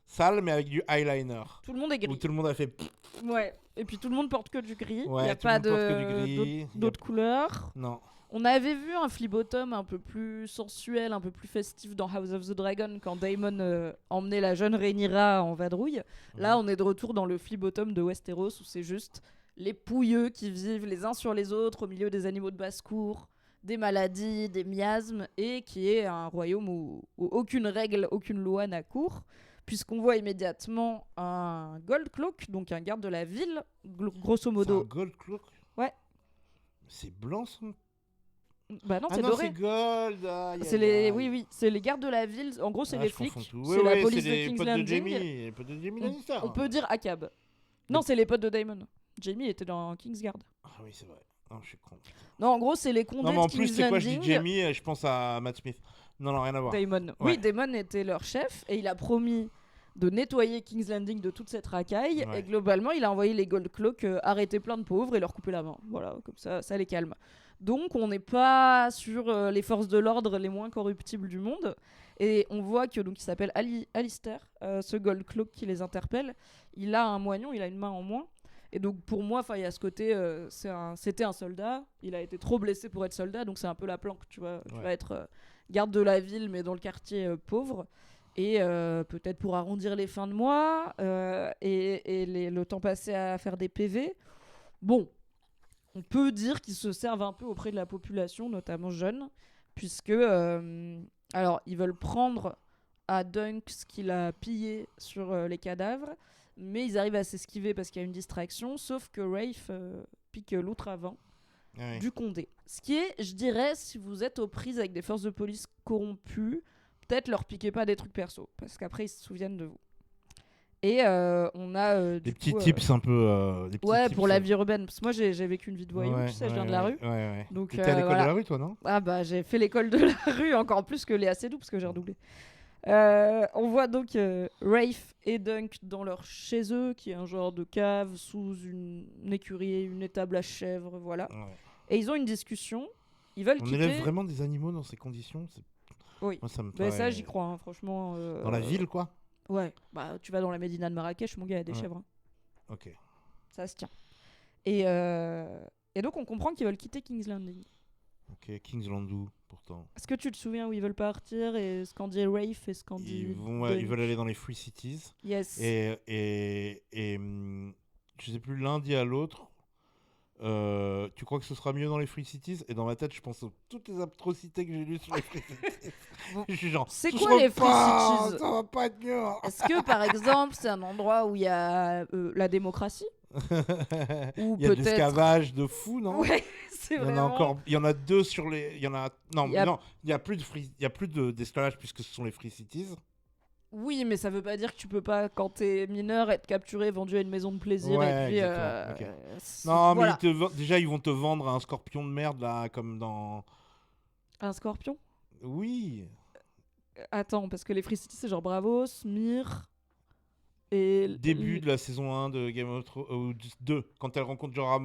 Sale, mais avec du eyeliner. Tout le monde est gris. Où tout le monde a fait... Ouais. Et puis tout le monde porte que du gris. Ouais, il n'y a pas d'autres couleurs. Non. On avait vu un flip bottom un peu plus sensuel, un peu plus festif dans House of the Dragon quand Daemon emmenait la jeune Rhaenyra en vadrouille. Là, on est de retour dans le flip bottom de Westeros où c'est juste les pouilleux qui vivent les uns sur les autres au milieu des animaux de basse-cour, des maladies, des miasmes, et qui est un royaume où aucune règle, aucune loi n'a cours, puisqu'on voit immédiatement un Gold Cloak, donc un garde de la ville, grosso modo. C'est un Gold Cloak ? Ouais. C'est blanc son... Bah non, c'est doré. C'est gold. Oui, c'est les gardes de la ville. En gros, c'est les flics. C'est la police de King's Landing. Les potes de Jamie Lannister. On peut dire ACAB. Non, c'est les potes de Daemon. Jamie était dans Kingsguard. Ah oui, c'est vrai. Non, je suis con. Non, en gros, c'est les condés de King's Landing. Non, mais en plus, c'est quoi, je dis Jamie, je pense à Matt Smith. Non, rien à voir. Daemon. Ouais. Oui, Daemon était leur chef et il a promis de nettoyer King's Landing de toute cette racaille. Ouais. Et globalement, il a envoyé les Gold Cloaks arrêter plein de pauvres et leur couper la main. Voilà, comme ça les calme. Donc on n'est pas sur les forces de l'ordre les moins corruptibles du monde. Et on voit que donc il s'appelle Alistair, ce Gold Cloak qui les interpelle. Il a un moignon, il a une main en moins. Et donc pour moi, il y a ce côté, c'était un soldat. Il a été trop blessé pour être soldat, donc c'est un peu la planque, tu vois. Ouais. Tu vas être garde de la ville, mais dans le quartier pauvre. Et peut-être pour arrondir les fins de mois et le temps passé à faire des PV. Bon. On peut dire qu'ils se servent un peu auprès de la population, notamment jeune, puisque alors ils veulent prendre à Dunk ce qu'il a pillé sur les cadavres, mais ils arrivent à s'esquiver parce qu'il y a une distraction, sauf que Rafe pique l'outre-avant du Condé. Ce qui est, je dirais, si vous êtes aux prises avec des forces de police corrompues, peut-être leur piquez pas des trucs perso, parce qu'après ils se souviennent de vous. Et on a des petits tips un peu. Pour la vie urbaine. Parce que moi, j'ai vécu une vie de voyou, tu sais, je viens de la rue. Ouais. Donc, t'étais à l'école de la rue, toi, non ? Ah bah, j'ai fait l'école de la rue encore plus que Léa Seydoux, parce que j'ai redoublé. On voit donc Rafe et Dunk dans leur chez eux, qui est un genre de cave sous une écurie, une étable à chèvres, voilà. Ouais. Et ils ont une discussion. Ils veulent quitter. On élève vraiment des animaux dans ces conditions ? Oui. Moi, ça me paraît... ça, j'y crois, hein, franchement. Dans la ville, quoi ? Ouais, bah tu vas dans la Médina de Marrakech, mon gars, il y a des chèvres. Ok. Ça se tient. Et donc on comprend qu'ils veulent quitter King's Landing. Ok, King's Landing, pourtant. Est-ce que tu te souviens où ils veulent partir et ce qu'en dit Rafe et ce qu'en dit... Ils veulent aller dans les Free Cities. Yes. Et je sais plus, l'un dit à l'autre, tu crois que ce sera mieux dans les Free Cities ? Et dans ma tête, je pense à toutes les atrocités que j'ai lues sur les Free Cities. Je suis genre, c'est quoi les Free Cities ? Ça va pas être mieux. Est-ce que, par exemple, c'est un endroit où il y a la démocratie ? Ou il y a de l'esclavage de fou, non ? Ouais, c'est vraiment... Il y en a deux sur les... Il y a plus d'esclavage puisque ce sont les Free Cities. Oui, mais ça veut pas dire que tu peux pas, quand t'es mineur, être capturé, vendu à une maison de plaisir et puis... Okay. Non, voilà. Mais déjà, ils vont te vendre un scorpion de merde, là, comme dans... Un scorpion ? Oui. Attends, parce que les Free Cities, c'est genre Bravos, Myr... Et début de la saison 1 de Game of Thrones, ou 2, quand elle rencontre Jorah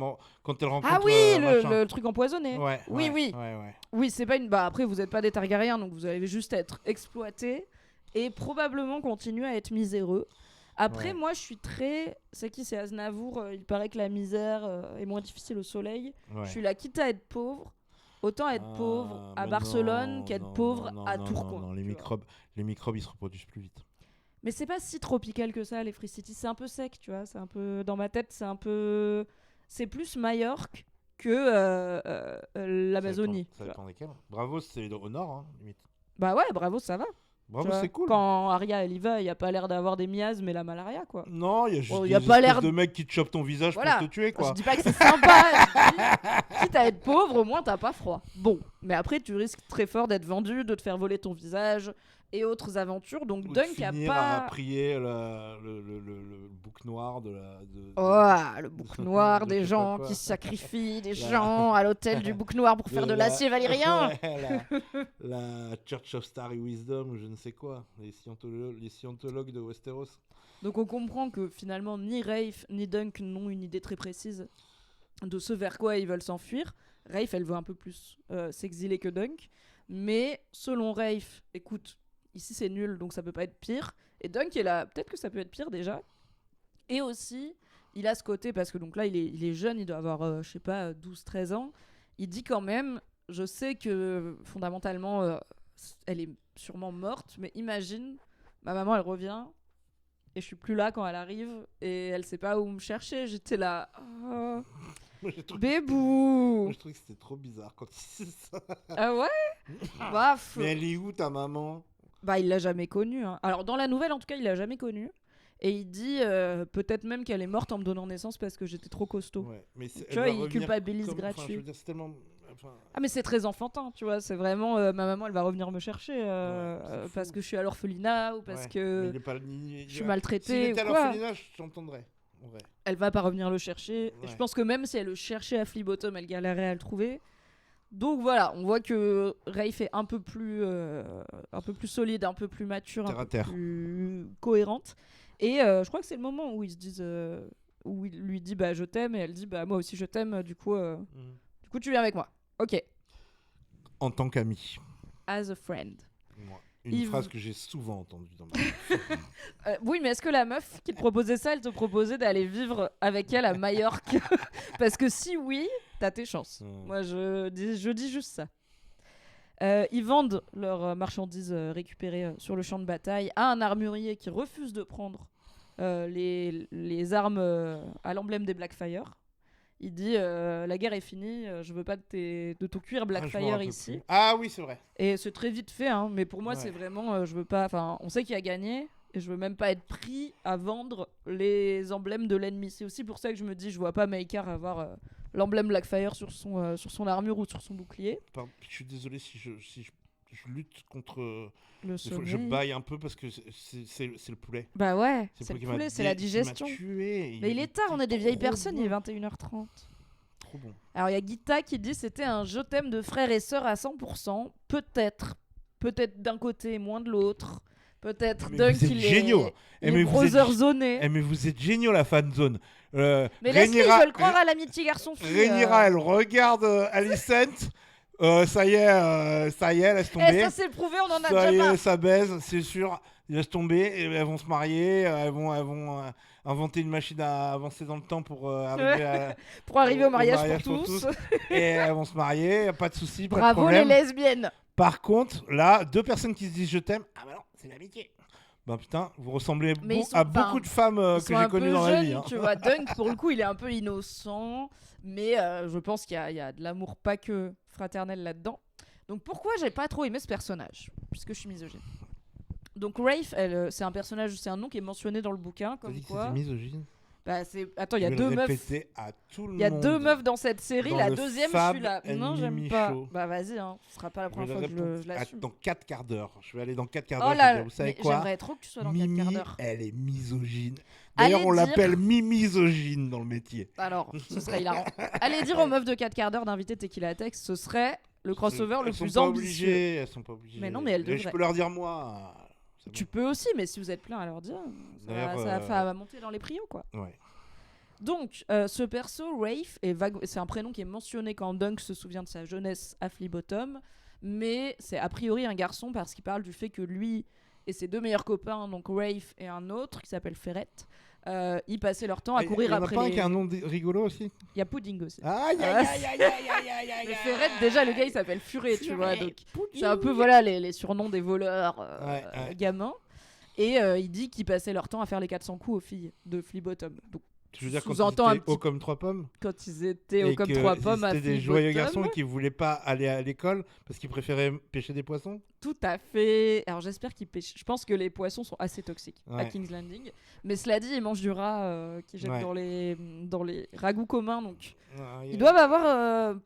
Ah oui, le truc empoisonné. Ouais. Oui, c'est pas une... Bah après, vous êtes pas des Targaryens, donc vous allez juste être exploités et probablement continuer à être miséreux. Après, moi, je suis très... C'est qui ? C'est Aznavour. Il paraît que la misère est moins difficile au soleil. Ouais. Je suis là, quitte à être pauvre, autant être pauvre à Barcelone qu'être pauvre à Tourcoing. Non, les microbes, ils se reproduisent plus vite. Mais c'est pas si tropical que ça, les Free Cities. C'est un peu sec, tu vois. C'est un peu... Dans ma tête, c'est un peu... C'est plus Majorque que l'Amazonie. Ça dépend desquels. Bravos, c'est au nord, hein, limite. Bah ouais, Bravos, ça va. Bravos, c'est cool. Quand Arya, elle y va, il n'y a pas l'air d'avoir des miasmes et la malaria, quoi. Non, il y a juste des espèces de mecs qui te chopent ton visage pour te tuer, quoi. Je dis pas que c'est sympa. Quitte à être pauvre, au moins, t'as pas froid. Bon. Mais après, tu risques très fort d'être vendu, de te faire voler ton visage et autres aventures. Donc Ou Dunk de a finir pas. à prier le bouc noir de la. Le bouc noir, des gens qui sacrifient des gens à l'hôtel du bouc noir pour faire de l'acier valyrien. Ouais, la Church of Starry Wisdom ou je ne sais quoi, les scientologues de Westeros. Donc on comprend que finalement ni Rafe ni Dunk n'ont une idée très précise de ce vers quoi ils veulent s'enfuir. Rafe, elle veut un peu plus s'exiler que Dunk. Mais selon Rafe, écoute, ici c'est nul donc ça peut pas être pire. Et Dunk est là, peut-être que ça peut être pire déjà. Et aussi, il a ce côté, parce que donc là il est jeune, il doit avoir, je sais pas, 12-13 ans. Il dit quand même, je sais que fondamentalement elle est sûrement morte, mais imagine, ma maman elle revient. Et je suis plus là quand elle arrive et elle sait pas où me chercher. J'étais là. Oh, bébou. Moi, je trouvais que c'était trop bizarre quand il disait ça. Ah ouais. Baf. Mais elle est où ta maman? Bah il l'a jamais connue. Hein. Alors dans la nouvelle en tout cas il l'a jamais connue. Et il dit peut-être même qu'elle est morte en me donnant naissance parce que j'étais trop costaud. Ouais, mais tu vois, il culpabilise gratuit. Je veux dire, c'est tellement... Ah mais c'est très enfantin, tu vois, c'est vraiment ma maman elle va revenir me chercher parce que je suis à l'orphelinat ou parce que je suis maltraitée. S'il était à l'orphelinat, je t'entendrais. Ouais. Elle va pas revenir le chercher. Ouais. Je pense que même si elle le cherchait à Flea Bottom, elle galérait à le trouver. Donc voilà, on voit que Rafe est un peu plus solide, un peu plus mature, un peu plus cohérente. Et je crois que c'est le moment où ils se disent, où il lui dit bah je t'aime et elle dit bah moi aussi je t'aime. Du coup tu viens avec moi. Ok. En tant qu'ami. As a friend. Une phrase que j'ai souvent entendue dans ma vie. Oui, mais est-ce que la meuf qui te proposait ça, elle te proposait d'aller vivre avec elle à Majorque? Parce que si oui, t'as tes chances. Moi, je dis juste ça. Ils vendent leurs marchandises récupérées sur le champ de bataille à un armurier qui refuse de prendre les armes à l'emblème des Blackfire. Il dit la guerre est finie, je veux pas de ton cuir Blackfire ici. Plus. Ah oui, c'est vrai. Et c'est très vite fait, hein, mais pour moi c'est vraiment je veux pas. Enfin, on sait qu'il a gagné et je veux même pas être pris à vendre les emblèmes de l'ennemi. C'est aussi pour ça que je me dis je vois pas Maekar avoir l'emblème Blackfire sur son armure ou sur son bouclier. Pardon, je suis désolé si je lutte contre le sommeil. Je baille un peu parce que c'est le poulet. Bah ouais, c'est le poulet, c'est la digestion. Mais il est tard, on est des vieilles personnes, il est 21h30. Trop bon. Alors il y a Gita qui dit c'était un je t'aime de frères et sœurs à 100%, peut-être d'un côté moins de l'autre. Peut-être Dunk il est brother zoné. Mais vous êtes géniaux la fan zone. Mais laisse-les, je veux le croire à l'amitié garçon-fille. Rhaenyra elle regarde Alicent. Ça y est, laisse tomber. Ça c'est prouvé, on en a déjà marre. Ça baise, c'est sûr. Laisse tomber, et elles vont se marier, elles vont inventer une machine à avancer dans le temps pour arriver au mariage pour tous. Et elles vont se marier, pas de soucis, pas de problème. Bravo les lesbiennes. Par contre, là, deux personnes qui se disent je t'aime, ah bah non, c'est l'amitié. Bah putain, vous ressemblez à beaucoup de femmes que j'ai connues dans la vie. Hein. Tu vois, Dunk, pour le coup, il est un peu innocent, mais je pense qu'il y a de l'amour pas que fraternel là-dedans. Donc pourquoi j'ai pas trop aimé ce personnage, puisque je suis misogyne. Donc Rafe, c'est un personnage, c'est un nom qui est mentionné dans le bouquin, comme dit quoi. Que c'était misogyne. Bah il y a deux meufs. Il y a deux meufs dans cette série. La deuxième, je suis là. Non, j'aime pas. Bah vas-y, hein. Ce sera pas la première fois que je l'assume. Dans 4 quarts d'heure. Je vais aller dans 4 quarts d'heure. Oh là, vous savez quoi? J'aimerais trop que tu sois dans 4 quarts d'heure. Elle est misogyne. D'ailleurs, on l'appelle Mimisogyne dans le métier. Alors, ce serait hilarant. Allez dire aux meufs de 4 quarts d'heure d'inviter Tequila Tex, ce serait le crossover le plus ambitieux. Elles sont pas obligées. Mais non, mais elles devraient. Je peux leur dire moi. Tu peux aussi, mais si vous êtes plein à leur dire, ça va monter dans les prios, quoi. Ouais. Donc, ce perso, Rafe, c'est un prénom qui est mentionné quand Dunk se souvient de sa jeunesse à Flea Bottom, mais c'est a priori un garçon parce qu'il parle du fait que lui et ses deux meilleurs copains, donc Rafe et un autre qui s'appelle Ferret, ils passaient leur temps à courir après. Il y en a pas un qui a un nom rigolo aussi. Il y a Pudding aussi. Aïe. Le Ferret, déjà le gars il s'appelle Furet, tu vois, donc c'est un peu voilà les surnoms des voleurs gamins. Et il dit qu'ils passaient leur temps à faire les 400 coups aux filles de Flea Bottom. Donc je veux dire quand ils étaient hauts comme 3 pommes. Quand ils étaient hauts comme 3 pommes à Flea Bottom. C'était des joyeux garçons qui voulaient pas aller à l'école parce qu'ils préféraient pêcher des poissons. Tout à fait. Alors j'espère qu'ils pêchent. Je pense que les poissons sont assez toxiques à King's Landing. Mais cela dit, ils mangent du rat qu'ils jettent dans les ragoûts communs. Donc ils doivent avoir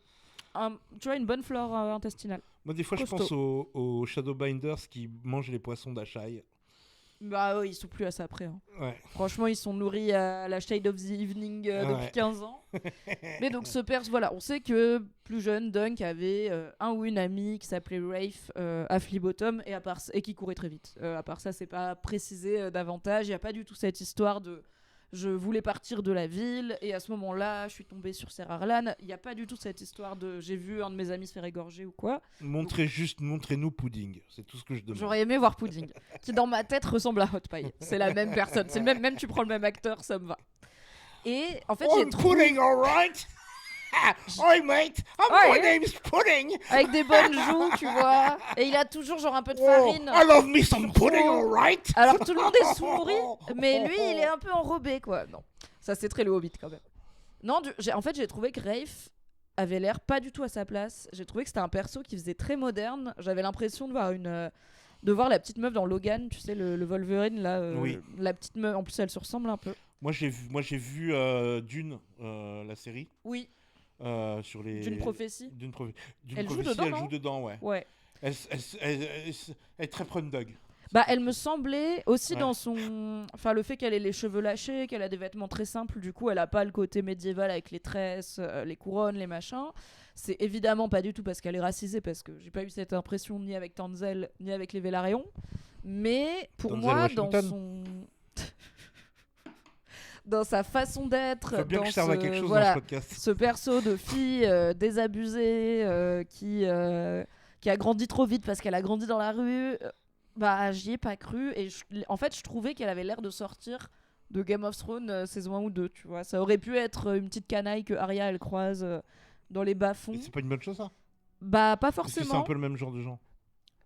tu vois, une bonne flore intestinale. Moi, des fois, je pense aux Shadowbinders qui mangent les poissons d'Ashai. Bah ils sont plus à ça après. Hein. Ouais. Franchement, ils sont nourris à la Shade of the Evening depuis 15 ans. Mais donc ce perso, voilà, on sait que plus jeune, Dunk avait un ou une amie qui s'appelait Rafe à Fleabottom et qui courait très vite. À part ça, c'est pas précisé davantage. Il n'y a pas du tout cette histoire de je voulais partir de la ville et à ce moment-là, je suis tombée sur Ser Arlan. Il n'y a pas du tout cette histoire de j'ai vu un de mes amis se faire égorger ou quoi. Montrez-nous Pudding, c'est tout ce que je demande. J'aurais aimé voir Pudding, qui dans ma tête ressemble à Hot Pie. C'est la même personne, c'est le même tu prends le même acteur, ça me va. Et en fait, j'ai trouvé... Pudding, alright. Hi mate, my name's Pudding. Avec des bonnes joues, tu vois. Et il a toujours genre un peu de farine. I love me some pudding, alright. Alors tout le monde est sous-nourri, mais lui, il est un peu enrobé, quoi. Non, ça c'est très le Hobbit quand même. Non, en fait, j'ai trouvé que Rafe avait l'air pas du tout à sa place. J'ai trouvé que c'était un perso qui faisait très moderne. J'avais l'impression de voir la petite meuf dans Logan, tu sais, le Wolverine là. Oui. La petite meuf, en plus elle se ressemble un peu. Moi j'ai vu Dune, la série. Oui. Sur les... D'une prophétie. Elle joue dedans, ouais. Ouais. Elle est très prune dog. Bah, elle me semblait aussi dans son... Enfin, le fait qu'elle ait les cheveux lâchés, qu'elle a des vêtements très simples, du coup, elle a pas le côté médiéval avec les tresses, les couronnes, les machins. C'est évidemment pas du tout parce qu'elle est racisée, parce que j'ai pas eu cette impression ni avec Tanzel, ni avec les Velaryon. Mais pour Denzel moi, Washington. dans son... dans sa façon d'être, faut bien dans que je serve à quelque chose dans ce podcast. Ce perso de fille désabusée qui a grandi trop vite parce qu'elle a grandi dans la rue, bah j'y ai pas cru et en fait je trouvais qu'elle avait l'air de sortir de Game of Thrones saison 1 ou 2, tu vois. Ça aurait pu être une petite canaille que Arya elle croise dans les bas-fonds. Et c'est pas une bonne chose ça? Bah pas Parce que forcément. c'est un peu le même genre de gens.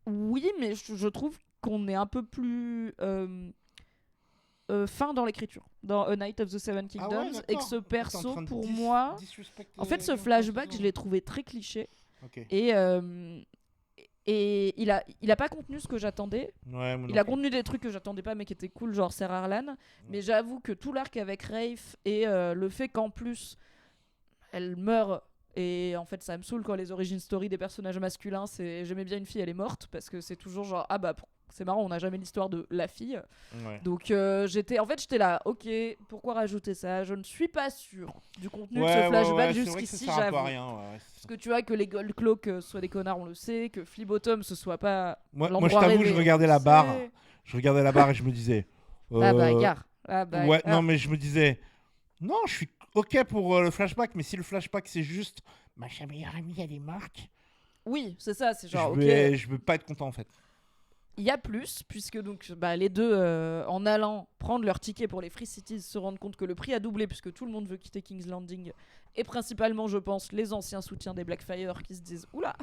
Oui, mais je trouve qu'on est un peu plus fin dans l'écriture dans A Night of the Seven Kingdoms et que ce perso pour moi en fait ce flashback je l'ai trouvé très cliché. Okay. Et il a pas contenu ce que j'attendais. Ouais, il a contenu des trucs que j'attendais pas mais qui étaient cool, genre Ser Arlan. Mais j'avoue que tout l'arc avec Rafe et le fait qu'en plus elle meurt, et en fait ça me saoule quand les origin story des personnages masculins c'est j'aimais bien une fille elle est morte, parce que c'est toujours genre ah bah c'est marrant, on n'a jamais l'histoire de la fille. Ouais. Donc j'étais là, ok, pourquoi rajouter ça? Je ne suis pas sûre du contenu de ce flashback jusqu'ici, j'avoue. Parce que tu vois que les Goldcloak soient des connards, on le sait, que Fleabottom ce soit pas moi je t'avoue, je regardais la barre et je me disais non mais je me disais non, je suis ok pour le flashback, mais si le flashback c'est juste ma meilleure amie elle est morte. Oui, c'est ça, c'est genre je veux pas être content en fait. Il y a plus, puisque donc, les deux, en allant prendre leur ticket pour les Free Cities, se rendent compte que le prix a doublé, puisque tout le monde veut quitter King's Landing. Et principalement, je pense, les anciens soutiens des Blackfire qui se disent « Oula,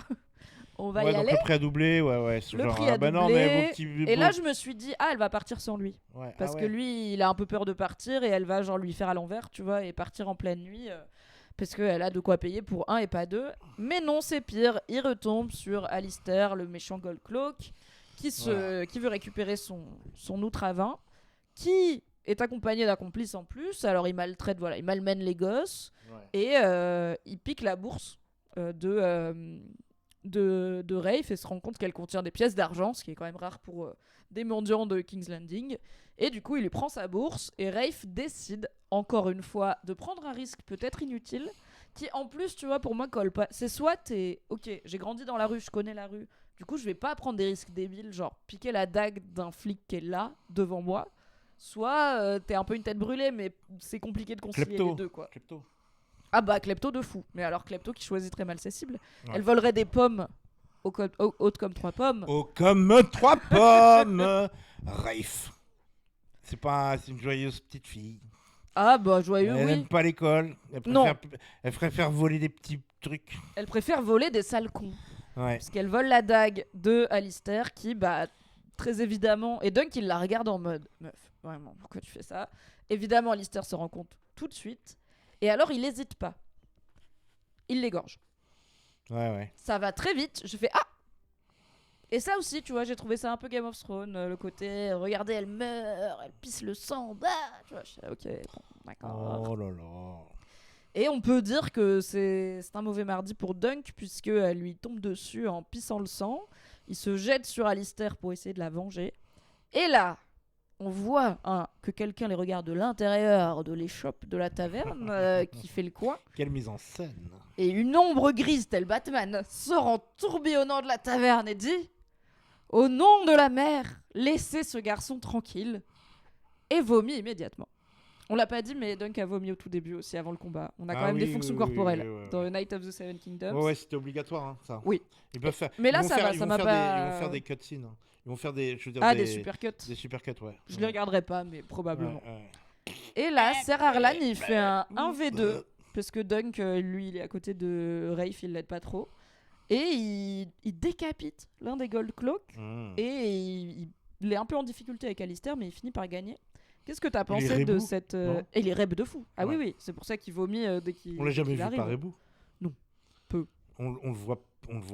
on va y aller ». Donc le prix a doublé, Le prix a doublé. Non, mais et là, je me suis dit « Ah, elle va partir sans lui ». Parce que lui, il a un peu peur de partir, et elle va genre lui faire à l'envers, tu vois, et partir en pleine nuit. Parce qu'elle a de quoi payer pour un et pas deux. Mais non, c'est pire. Il retombe sur Alistair, le méchant Goldcloak, qui veut récupérer son outre à vin, qui est accompagné d'un complice en plus. Alors il maltraite, il malmène les gosses, et il pique la bourse de Rafe et se rend compte qu'elle contient des pièces d'argent, ce qui est quand même rare pour des mendiants de King's Landing. Et du coup il lui prend sa bourse, et Rafe décide encore une fois de prendre un risque peut-être inutile, qui en plus tu vois pour moi colle pas. C'est soit t'es ok, j'ai grandi dans la rue, je connais la rue, du coup je vais pas prendre des risques débiles, genre piquer la dague d'un flic qui est là devant moi, soit t'es un peu une tête brûlée, mais c'est compliqué de concilier les deux, quoi. Klepto. Ah bah Klepto de fou, mais alors Klepto qui choisit très mal ses cibles. Elle volerait des pommes hautes comme 3 pommes. Hautes comme 3 pommes. Rafe, c'est une joyeuse petite fille. Ah bah joyeux, elle aime pas l'école. Elle préfère voler des petits trucs. Elle préfère voler des sales cons. Ouais. Parce qu'elle vole la dague de Alistair qui, très évidemment... Et Dunk, il la regarde en mode « Meuf, vraiment, pourquoi tu fais ça ?» Évidemment, Alistair se rend compte tout de suite. Et alors, il n'hésite pas. Il l'égorge. Ouais. Ça va très vite. Je fais « Ah !» Et ça aussi, tu vois, j'ai trouvé ça un peu Game of Thrones. Le côté « Regardez, elle meurt, elle pisse le sang. » Tu vois, je suis ok, bon, d'accord. Oh là là. Et on peut dire que c'est un mauvais mardi pour Dunk, puisqu'elle lui tombe dessus en pissant le sang. Il se jette sur Alistair pour essayer de la venger. Et là, on voit que quelqu'un les regarde de l'intérieur de l'échoppe de la taverne qui fait le coin. Quelle mise en scène. Et une ombre grise, tel Batman, sort en tourbillonnant de la taverne et dit « Au nom de la mère, laissez ce garçon tranquille !» et vomit immédiatement. On l'a pas dit, mais Dunk a vomi au tout début aussi, avant le combat. On a quand même des fonctions corporelles dans Night of the Seven Kingdoms. Ouais, c'était obligatoire, ça. Oui. Ils peuvent faire. Mais là, ça va, ça m'a pas... Ils vont faire des cutscenes. Ils vont faire des... des super cuts. Des super cuts, ouais. Je les regarderai pas, mais probablement. Ouais. Et là, Ser Arlan, il fait un 1v2, parce que Dunk, lui, il est à côté de Rafe, il l'aide pas trop. Et il décapite l'un des Gold Cloaks, et il est un peu en difficulté avec Alistair, mais il finit par gagner. Qu'est-ce que t'as pensé de cette... Et il est reb de fou. Ah ouais. oui, c'est pour ça qu'il vomit dès qu'il On l'a jamais vu par Rebou. Non, peu. On le voit.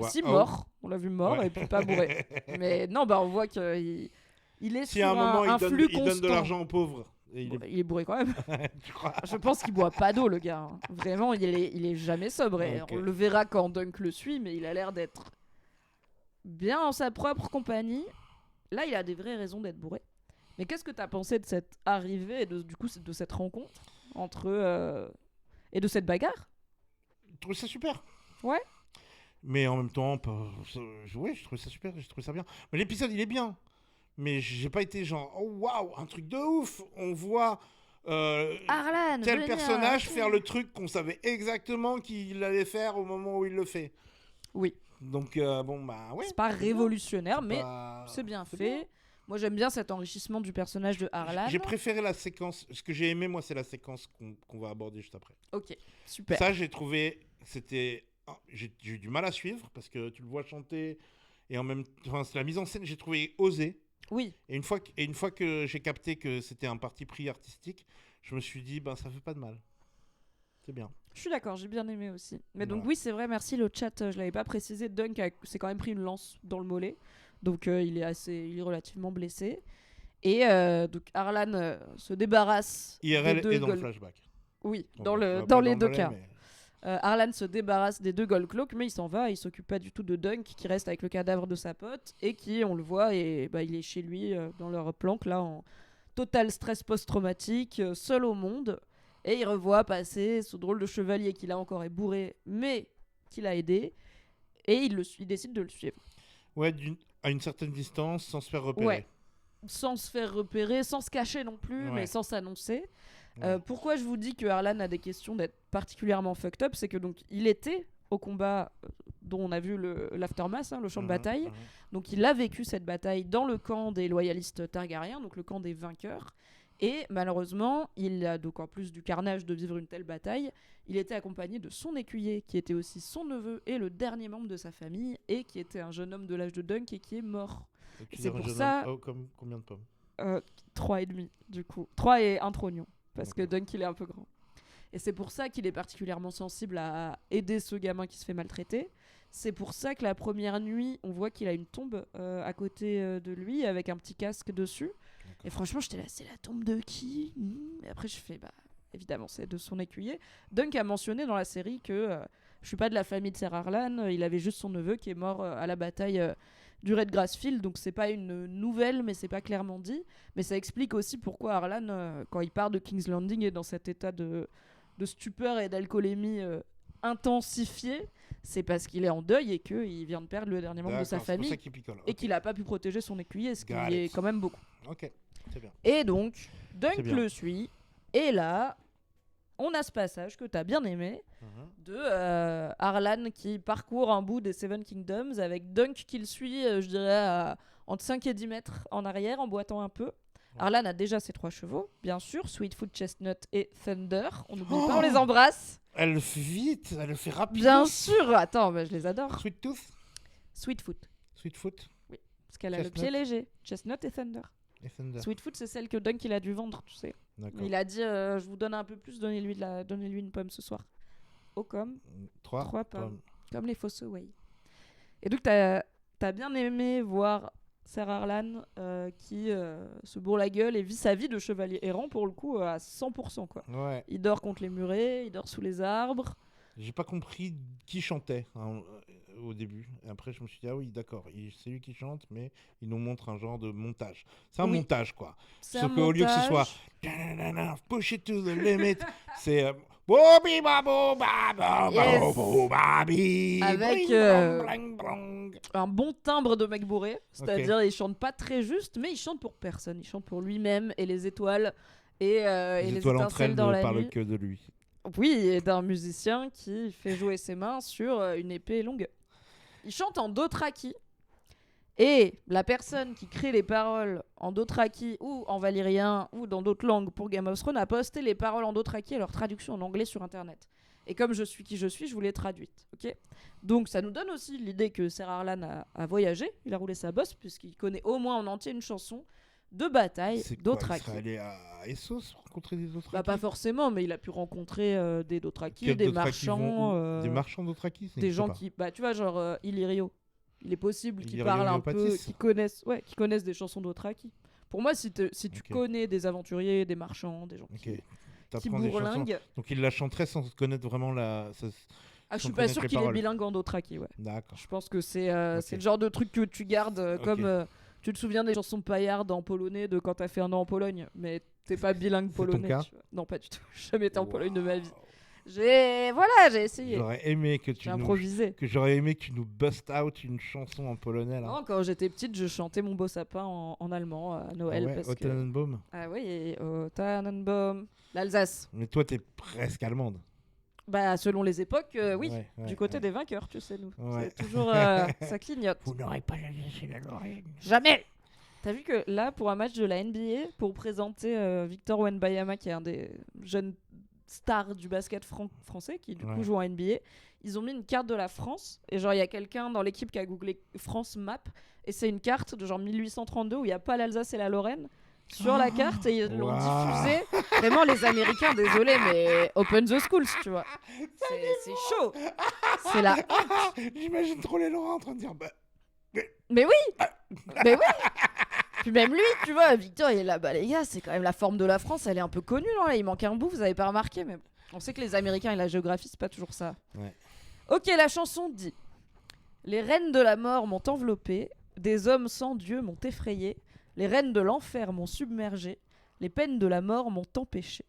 Si, mort. On l'a vu mort et puis pas bourré. Mais non, on voit qu'il est sur un flux constant. Il donne de l'argent aux pauvres. Il est bourré quand même. Tu crois? Je pense qu'il boit pas d'eau, le gars. Vraiment, il est jamais sobre. Et on le verra quand Dunk le suit, mais il a l'air d'être bien en sa propre compagnie. Là, il a des vraies raisons d'être bourré. Mais qu'est-ce que t'as pensé de cette arrivée et de cette rencontre entre eux et de cette bagarre? Je trouve ça super. Ouais. Mais en même temps, je trouve ça super, je trouve ça bien. Mais l'épisode, il est bien. Mais j'ai pas été genre, oh waouh, un truc de ouf. On voit Arlan, tel personnage faire le truc qu'on savait exactement qu'il allait faire au moment où il le fait. Oui. Donc, ouais. C'est pas révolutionnaire, mais c'est bien fait. Bien. Moi, j'aime bien cet enrichissement du personnage de Arlan. J'ai préféré la séquence. Ce que j'ai aimé, moi, c'est la séquence qu'on va aborder juste après. Ok, super. Ça, j'ai trouvé. J'ai eu du mal à suivre parce que tu le vois chanter et en même temps, la mise en scène, j'ai trouvé osé. Oui. Et une fois que j'ai capté que c'était un parti pris artistique, je me suis dit, ça fait pas de mal. C'est bien. Je suis d'accord, j'ai bien aimé aussi. Mais donc, oui, c'est vrai, merci le chat. Je l'avais pas précisé. Dunk s'est quand même pris une lance dans le mollet. Donc il est relativement blessé. Et donc Arlan se débarrasse IRL et dans le flashback. Oui, dans les deux cas. Arlan se débarrasse des deux Gold Cloaks, mais il s'en va, il s'occupe pas du tout de Dunk qui reste avec le cadavre de sa pote et qui, on le voit, il est chez lui dans leur planque là en total stress post-traumatique, seul au monde. Et il revoit passer ce drôle de chevalier qui là encore est bourré, mais qui l'a aidé. Et il décide de le suivre. Ouais, à une certaine distance, sans se faire repérer. Ouais, sans se faire repérer, sans se cacher non plus, mais sans s'annoncer. Ouais. Pourquoi je vous dis que Arlan a des questions d'être particulièrement fucked up, c'est que donc il était au combat dont on a vu l'aftermath, le champ de bataille. Donc il a vécu cette bataille dans le camp des loyalistes Targaryens, donc le camp des vainqueurs. Et malheureusement, il a donc en plus du carnage de vivre une telle bataille, il était accompagné de son écuyer, qui était aussi son neveu et le dernier membre de sa famille, et qui était un jeune homme de l'âge de Dunk et qui est mort. C'est pour ça... combien de pommes 3,5 du coup. 3 et un trognon, parce que Dunk il est un peu grand. Et c'est pour ça qu'il est particulièrement sensible à aider ce gamin qui se fait maltraiter. C'est pour ça que la première nuit, on voit qu'il a une tombe à côté de lui, avec un petit casque dessus. Et franchement, j'étais là, c'est la tombe de qui? Et après, je fais, évidemment, c'est de son écuyer. Dunk a mentionné dans la série que je suis pas de la famille de Ser Arlan, il avait juste son neveu qui est mort à la bataille du Red Grassfield, donc c'est pas une nouvelle, mais c'est pas clairement dit. Mais ça explique aussi pourquoi Arlan, quand il part de King's Landing, est dans cet état de stupeur et d'alcoolémie intensifié. C'est parce qu'il est en deuil et qu'il vient de perdre le dernier membre de sa famille et qu'il a pas pu protéger son écuyer, ce qui est quand même beaucoup. Ok, c'est bien. Et donc, Dunk le suit, et là, on a ce passage que t'as bien aimé, de Arlan qui parcourt un bout des Seven Kingdoms avec Dunk qui le suit, je dirais, entre 5 et 10 mètres en arrière, en boitant un peu. Arlan a déjà ses 3 chevaux, bien sûr, Sweetfoot, Chestnut et Thunder. On n'oublie pas, on les embrasse. Elle le fait vite, elle le fait rapidement. Bien sûr, attends, je les adore. Sweetfoot. Oui, parce qu'elle a le pied léger. Chestnut et Thunder. Sweetfoot, c'est celle que Dunk il a dû vendre, tu sais. D'accord. Il a dit, je vous donne un peu plus, donnez-lui une pomme ce soir. Oh, comme 3 pommes. Comme les Fossoway. Et donc, t'as bien aimé voir Ser Arlan, qui se bourre la gueule et vit sa vie de chevalier errant pour le coup à 100%, quoi. Ouais. Il dort contre les murets, il dort sous les arbres. J'ai pas compris qui chantait au début. Et après, je me suis dit, ah oui, d'accord, c'est lui qui chante, mais il nous montre un genre de montage. C'est un montage, quoi. Sauf qu'au lieu que ce soit push it to the limit, c'est avec un bon timbre de mec bourré, c'est-à-dire il chante pas très juste, mais il chante pour personne. Il chante pour lui-même et les étoiles et les étoiles étincelles entre elles dans ne la parlent nuit. que de lui. Oui, et d'un musicien qui fait jouer ses mains sur une épée longue. Il chante en dothraki. Et la personne qui crée les paroles en dothraki ou en valyrien ou dans d'autres langues pour Game of Thrones a posté les paroles en dothraki et leur traduction en anglais sur internet. Et comme je suis qui je suis, je vous l'ai traduite. Okay, donc ça nous donne aussi l'idée que Ser Arlan a voyagé, il a roulé sa bosse puisqu'il connaît au moins en entier une chanson de bataille dothraki. Il serait allé à Essos rencontrer des dothraki? Bah pas forcément, mais il a pu rencontrer des dothraki, des marchands. Des marchands dothraki, des gens qui, bah tu vois, genre Illyrio. Il est possible qu'ils parlent un peu, qu'ils connaissent des chansons dothraki. Pour moi, si tu connais des aventuriers, des marchands, des gens qui bourlinguent. Donc il la chanterait sans connaître vraiment je suis pas sûr qu'il est bilingue en dothraki, ouais. D'accord. Je pense que c'est le genre de truc que tu gardes comme tu te souviens des chansons paillardes en polonais de quand t'as fait un an en Pologne, mais t'es pas bilingue polonais. C'est ton cas? Non, pas du tout. J'ai jamais été en Pologne de ma vie. J'ai essayé. J'aurais aimé que tu nous bust out une chanson en polonais là. Non, quand j'étais petite, je chantais Mon beau sapin en allemand à Noël. Ah Tannenbaum. Ah oui, Tannenbaum. L'Alsace. Mais toi, t'es presque allemande. Bah, selon les époques, oui. Du côté des vainqueurs, tu sais, nous. C'est toujours... ça clignote. Vous n'aurez pas laissé la Lorraine. Jamais. T'as vu que là, pour un match de la NBA, pour présenter Victor Wembanyama, qui est un des jeunes stars du basket français, qui du coup joue en NBA, ils ont mis une carte de la France. Et genre, il y a quelqu'un dans l'équipe qui a googlé France Map. Et c'est une carte de genre 1832 où il n'y a pas l'Alsace et la Lorraine sur la carte, et ils l'ont diffusée. Vraiment, les Américains, désolé, mais open the schools, tu vois. C'est chaud. C'est là. J'imagine trop les Lorrains en train de dire mais oui. Mais oui. Puis même lui, tu vois, Victor, il est là, bah les gars, c'est quand même la forme de la France, elle est un peu connue, là, il manque un bout, vous avez pas remarqué, mais on sait que les Américains et la géographie, c'est pas toujours ça. Ouais. Ok, la chanson dit: les reines de la mort m'ont enveloppé, des hommes sans Dieu m'ont effrayé, les reines de l'enfer m'ont submergé, les peines de la mort m'ont empêché.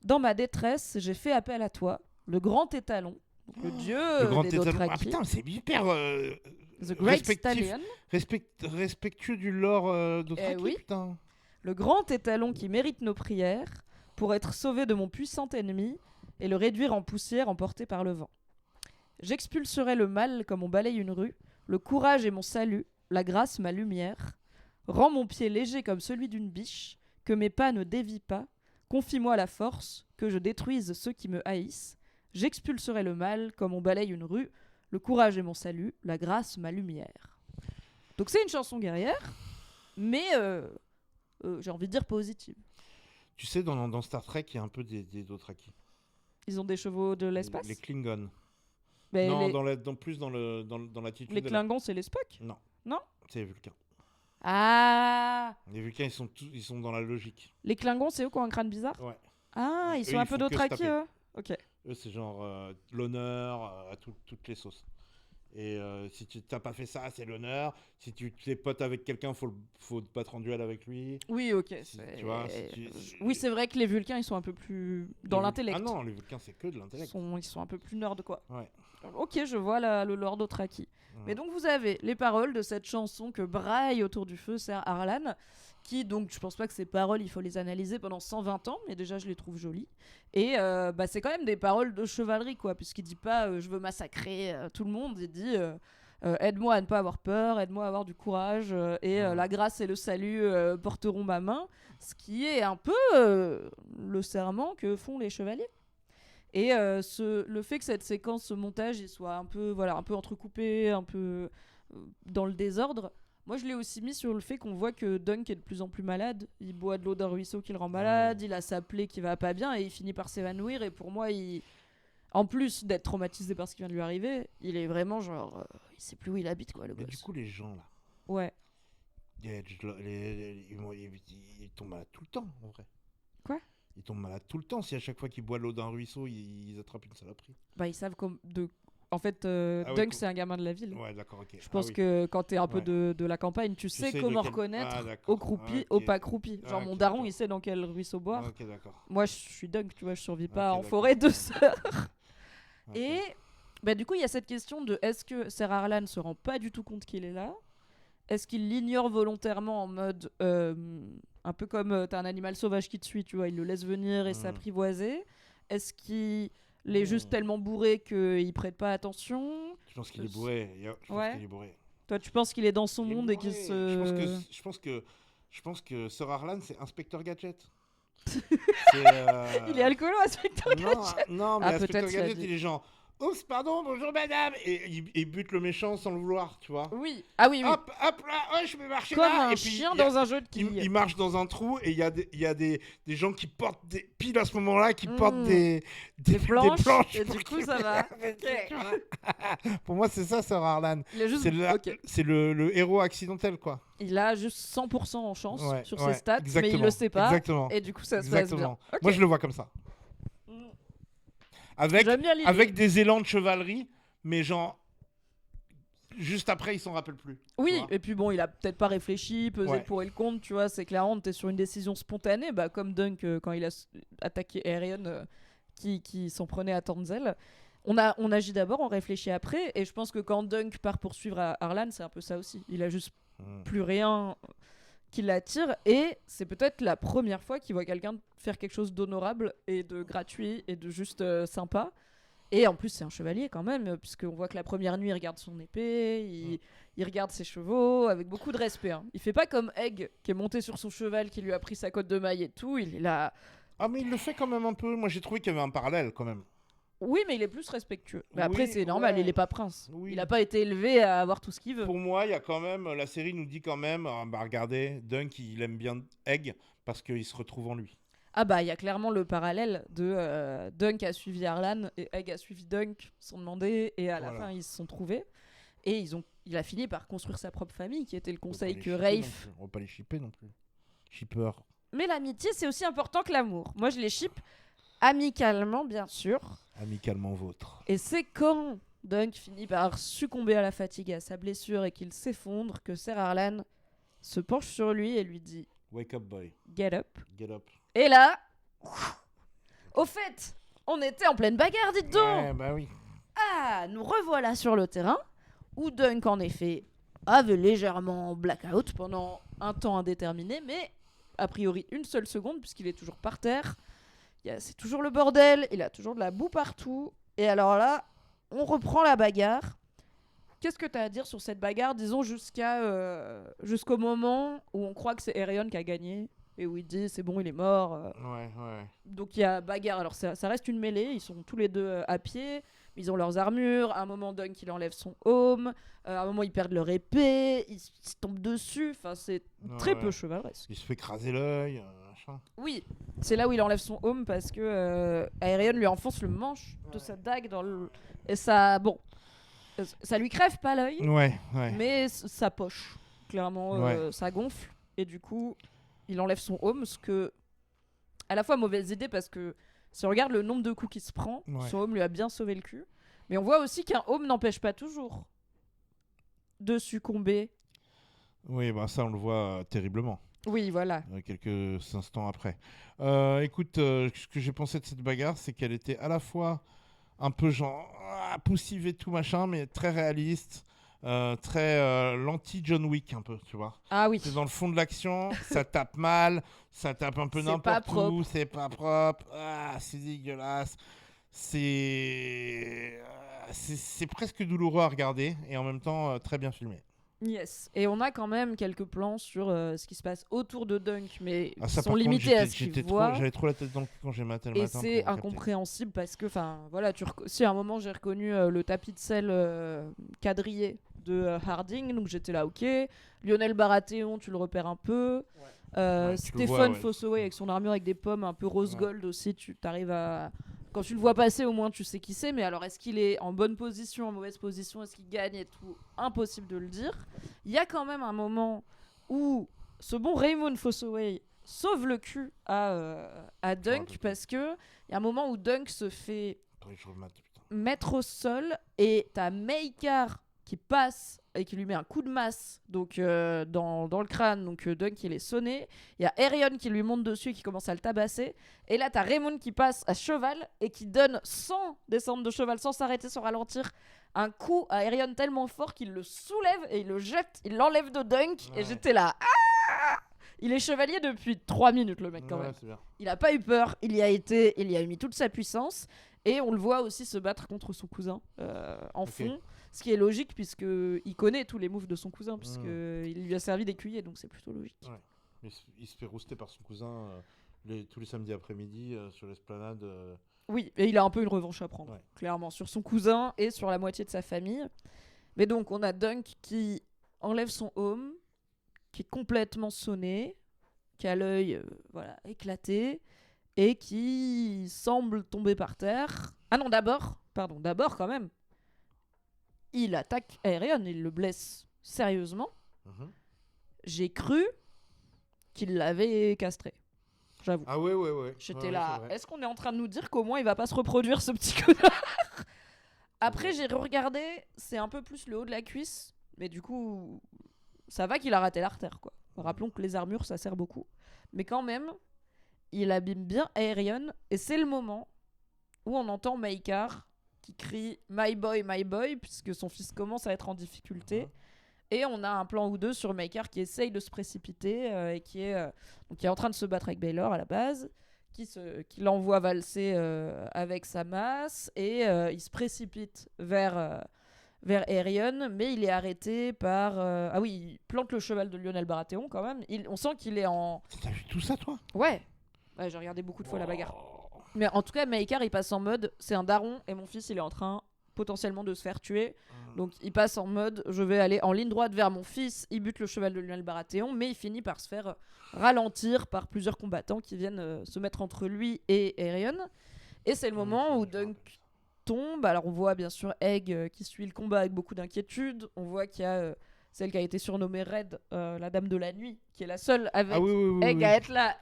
Dans ma détresse, j'ai fait appel à toi, le grand étalon, le dieu des Dothraki. Ah putain, c'est hyper... The Great Stallion. Respectueux du lore Dothraki, oui. putain. Le grand étalon qui mérite nos prières pour être sauvé de mon puissant ennemi et le réduire en poussière emporté par le vent. J'expulserai le mal comme on balaye une rue, le courage est mon salut, la grâce ma lumière. Rends mon pied léger comme celui d'une biche, que mes pas ne dévient pas. Confie-moi la force, que je détruise ceux qui me haïssent. J'expulserai le mal comme on balaye une rue, le courage est mon salut, la grâce ma lumière. Donc c'est une chanson guerrière, mais j'ai envie de dire positive. Tu sais, dans Star Trek, il y a un peu des Dothraki. Ils ont des chevaux de l'espace. Les Klingons. Mais non, plus dans l'attitude. Les Klingons, c'est les Spock. Non, c'est les Vulcains. Ah. Les Vulcains, ils sont dans la logique. Les Klingons, c'est eux qui ont un crâne bizarre. Ouais. Ah, ils sont un peu Dothraki, eux. Ok. Eux, c'est genre l'honneur à toutes les sauces. Et si tu t'as pas fait ça, c'est l'honneur. Si tu es pote avec quelqu'un, faut te battre en duel avec lui. Oui, ok. Tu vois, oui, c'est vrai que les Vulcains, ils sont un peu plus dans l'intellect. Ah non, les Vulcains, c'est que de l'intellect. Ils sont un peu plus nerds, quoi. Ouais. Ok, je vois le lore Dothraki. Mais donc vous avez les paroles de cette chanson que braille autour du feu Ser Arlan, qui donc je pense pas que ces paroles il faut les analyser pendant 120 ans, mais déjà je les trouve jolies. Et c'est quand même des paroles de chevalerie, quoi, puisqu'il dit pas je veux massacrer tout le monde, il dit aide-moi à ne pas avoir peur, aide-moi à avoir du courage, et la grâce et le salut porteront ma main, ce qui est un peu le serment que font les chevaliers. Et le fait que cette séquence, ce montage, il soit un peu entrecoupé, un peu dans le désordre, moi je l'ai aussi mis sur le fait qu'on voit que Dunk est de plus en plus malade. Il boit de l'eau d'un ruisseau qui le rend malade, il a sa plaie qui va pas bien et il finit par s'évanouir. Et pour moi, en plus d'être traumatisé par ce qui vient de lui arriver, il est vraiment genre... il sait plus où il habite, quoi, le gosse. Mais du coup, les gens là... Ouais. Ils tombent malades tout le temps, en vrai. Quoi ? Ils tombent malades tout le temps. Si à chaque fois qu'ils boivent l'eau d'un ruisseau, ils attrapent une saloperie. Bah, ils savent En fait, Dunk, c'est un gamin de la ville. Ouais, d'accord, ok. Je pense que quand t'es un peu de la campagne, tu sais comment reconnaître aux croupis, aux pas croupis. Genre, mon daron, il sait dans quel ruisseau boire. Ok, d'accord. Moi, je suis Dunk, tu vois, je survis pas en forêt 2 heures. Et bah, du coup, il y a cette question de est-ce que Sir Arlan se rend pas du tout compte qu'il est là ? Est-ce qu'il l'ignore volontairement en mode un peu comme t'as un animal sauvage qui te suit, tu vois, il le laisse venir et s'apprivoiser ? Est-ce qu'il est juste tellement bourré qu'il prête pas attention ? Je pense qu'il est bourré. Qu'il est bourré. Toi, tu penses qu'il est dans son monde et qu'il se... Je pense que Sir Arlan, c'est Inspecteur Gadget. Il est alcoolo, Inspecteur Gadget. Non, mais Inspecteur Gadget, il est genre... Oups, pardon, bonjour madame. Et il bute le méchant sans le vouloir, tu vois. Oui. Ah oui, oui. Hop là, oh, je vais marcher comme là. Comme un chien dans un jeu de quilles. Il marche dans un trou et il y a des gens qui portent pile à ce moment-là, qui portent des planches. Et du coup, ça va. Pour moi, c'est ça, Sir Arlan. C'est le héros accidentel, quoi. Il a juste 100% en chance sur ses stats, mais il le sait pas. Exactement. Et du coup, ça se passe bien. Okay. Moi, je le vois comme ça. Avec des élans de chevalerie, mais genre, juste après, il s'en rappelle plus. Oui, et puis bon, il a peut-être pas réfléchi, pesé le pour et le contre, tu vois, c'est clairement, t'es sur une décision spontanée, bah, comme Dunk quand il a attaqué Aerion qui s'en prenait à Tanzel. On agit d'abord, on réfléchit après, et je pense que quand Dunk part poursuivre Arlan, c'est un peu ça aussi. Il a juste plus rien qui l'attire, et c'est peut-être la première fois qu'il voit quelqu'un faire quelque chose d'honorable et de gratuit et de juste sympa. Et en plus, c'est un chevalier quand même, puisqu'on voit que la première nuit, il regarde son épée, il regarde ses chevaux avec beaucoup de respect. Hein. Il fait pas comme Egg, qui est monté sur son cheval, qui lui a pris sa cotte de maille et tout. Il est là. Ah, mais il le fait quand même un peu. Moi, j'ai trouvé qu'il y avait un parallèle quand même. Oui, mais il est plus respectueux. Mais après, c'est normal, il est pas prince. Oui. Il a pas été élevé à avoir tout ce qu'il veut. Pour moi, il y a quand même. La série nous dit quand même. Regardez, Dunk, il aime bien Egg parce qu'il se retrouve en lui. Ah bah il y a clairement le parallèle de Dunk a suivi Arlan et Egg a suivi Dunk sans demander et à la fin ils se sont trouvés et il a fini par construire sa propre famille qui était le conseil que Rafe. On va pas les shipper non plus. Shipper. Mais l'amitié c'est aussi important que l'amour. Moi je les ship amicalement bien sûr. Amicalement vôtre. Et c'est quand Dunk finit par succomber à la fatigue et à sa blessure et qu'il s'effondre que Sir Arlan se penche sur lui et lui dit Wake up boy. Get up. Get up. Et là, au fait, on était en pleine bagarre, dites donc. Ouais, bah oui. Ah, nous revoilà sur le terrain, où Dunk, en effet, avait légèrement blackout pendant un temps indéterminé, mais a priori une seule seconde, puisqu'il est toujours par terre. C'est toujours le bordel, il a toujours de la boue partout. Et alors là, on reprend la bagarre. Qu'est-ce que tu as à dire sur cette bagarre, disons, jusqu'au moment où on croit que c'est Aerion qui a gagné et où il dit c'est bon, il est mort. Ouais. Donc il y a bagarre. Alors ça reste une mêlée, ils sont tous les deux à pied, ils ont leurs armures. À un moment, Dunk il enlève son home. À un moment, ils perdent leur épée, ils se tombent dessus. Enfin, c'est très peu chevaleresque. Il se fait écraser l'œil. Oui, c'est là où il enlève son home parce que Aerion lui enfonce le manche de sa dague dans le. Et ça, bon. Ça lui crève pas l'œil, mais sa poche, clairement, ça gonfle. Et du coup, il enlève son home, ce que, à la fois mauvaise idée parce que si on regarde le nombre de coups qu'il se prend, son home lui a bien sauvé le cul. Mais on voit aussi qu'un home n'empêche pas toujours de succomber. Oui, bah ça on le voit terriblement. Oui, voilà. Quelques instants après. Écoute, ce que j'ai pensé de cette bagarre, c'est qu'elle était à la fois un peu genre poussive et tout machin, mais très réaliste, très l'anti-John Wick un peu, tu vois. Ah oui. C'est dans le fond de l'action, ça tape mal, ça tape un peu n'importe où, c'est pas propre, c'est dégueulasse, c'est presque douloureux à regarder et en même temps très bien filmé. Yes. Et on a quand même quelques plans sur ce qui se passe autour de Dunk, mais qui sont limités à ce qu'il voit. J'avais trop la tête dans le cul quand j'ai maté le matin. Et c'est incompréhensible parce que, voilà, si à un moment j'ai reconnu le tapis de sel quadrillé de Harding, donc j'étais là, ok. Lionel Baratheon, tu le repères un peu. Stephen Fossoway avec son armure avec des pommes un peu rose gold aussi, tu t'arrives à... Quand tu le vois passer, au moins tu sais qui c'est, mais alors est-ce qu'il est en bonne position, en mauvaise position, est-ce qu'il gagne et tout, impossible de le dire. Il y a quand même un moment où ce bon Raymond Fossoway sauve le cul à Dunk parce que il y a un moment où Dunk se fait mettre au sol et t'as Maekar qui passe et qui lui met un coup de masse donc dans le crâne, donc Dunk il est sonné, il y a Aerion qui lui monte dessus et qui commence à le tabasser, et là t'as Raymond qui passe à cheval et qui donne sans descendre de cheval, sans s'arrêter, sans ralentir, un coup à Aerion tellement fort qu'il le soulève et il le jette, il l'enlève de Dunk, et j'étais là, il est chevalier depuis 3 minutes le mec quand même. Il a pas eu peur, il y a mis toute sa puissance, et on le voit aussi se battre contre son cousin en fond. Ce qui est logique puisqu'il connaît tous les moves de son cousin, puisqu'il lui a servi d'écuyer, donc c'est plutôt logique. Ouais. Il se fait rouster par son cousin tous les samedis après-midi sur l'esplanade. Oui, et il a un peu une revanche à prendre, clairement, sur son cousin et sur la moitié de sa famille. Mais donc on a Dunk qui enlève son home, qui est complètement sonné, qui a l'œil éclaté, et qui semble tomber par terre. Ah non, d'abord quand même. Il attaque Aerion, il le blesse sérieusement. J'ai cru qu'il l'avait castré. J'avoue. Ah ouais. J'étais là. Est-ce qu'on est en train de nous dire qu'au moins il va pas se reproduire, ce petit connard? Après, j'ai regardé, c'est un peu plus le haut de la cuisse, mais du coup, ça va qu'il a raté l'artère, quoi. Rappelons que les armures, ça sert beaucoup. Mais quand même, il abîme bien Aerion, et c'est le moment où on entend Maekar qui crie « My boy », puisque son fils commence à être en difficulté. Et on a un plan ou deux sur Maekar qui essaye de se précipiter et qui est en train de se battre avec Baylor à la base, qui l'envoie valser avec sa masse, et il se précipite vers Aerion, mais il est arrêté par... il plante le cheval de Lionel Baratheon quand même. On sent qu'il est en... T'as vu tout ça, toi? Ouais, j'ai regardé beaucoup de fois la bagarre. Mais en tout cas, Maekar, il passe en mode, c'est un daron, et mon fils, il est en train potentiellement de se faire tuer. Donc il passe en mode, je vais aller en ligne droite vers mon fils, il bute le cheval de Lionel Baratheon, mais il finit par se faire ralentir par plusieurs combattants qui viennent se mettre entre lui et Aerion. Et c'est le moment où Dunk tombe. Alors on voit bien sûr Egg qui suit le combat avec beaucoup d'inquiétude. On voit qu'il y a celle qui a été surnommée Red, la dame de la nuit, qui est la seule avec Egg à être là.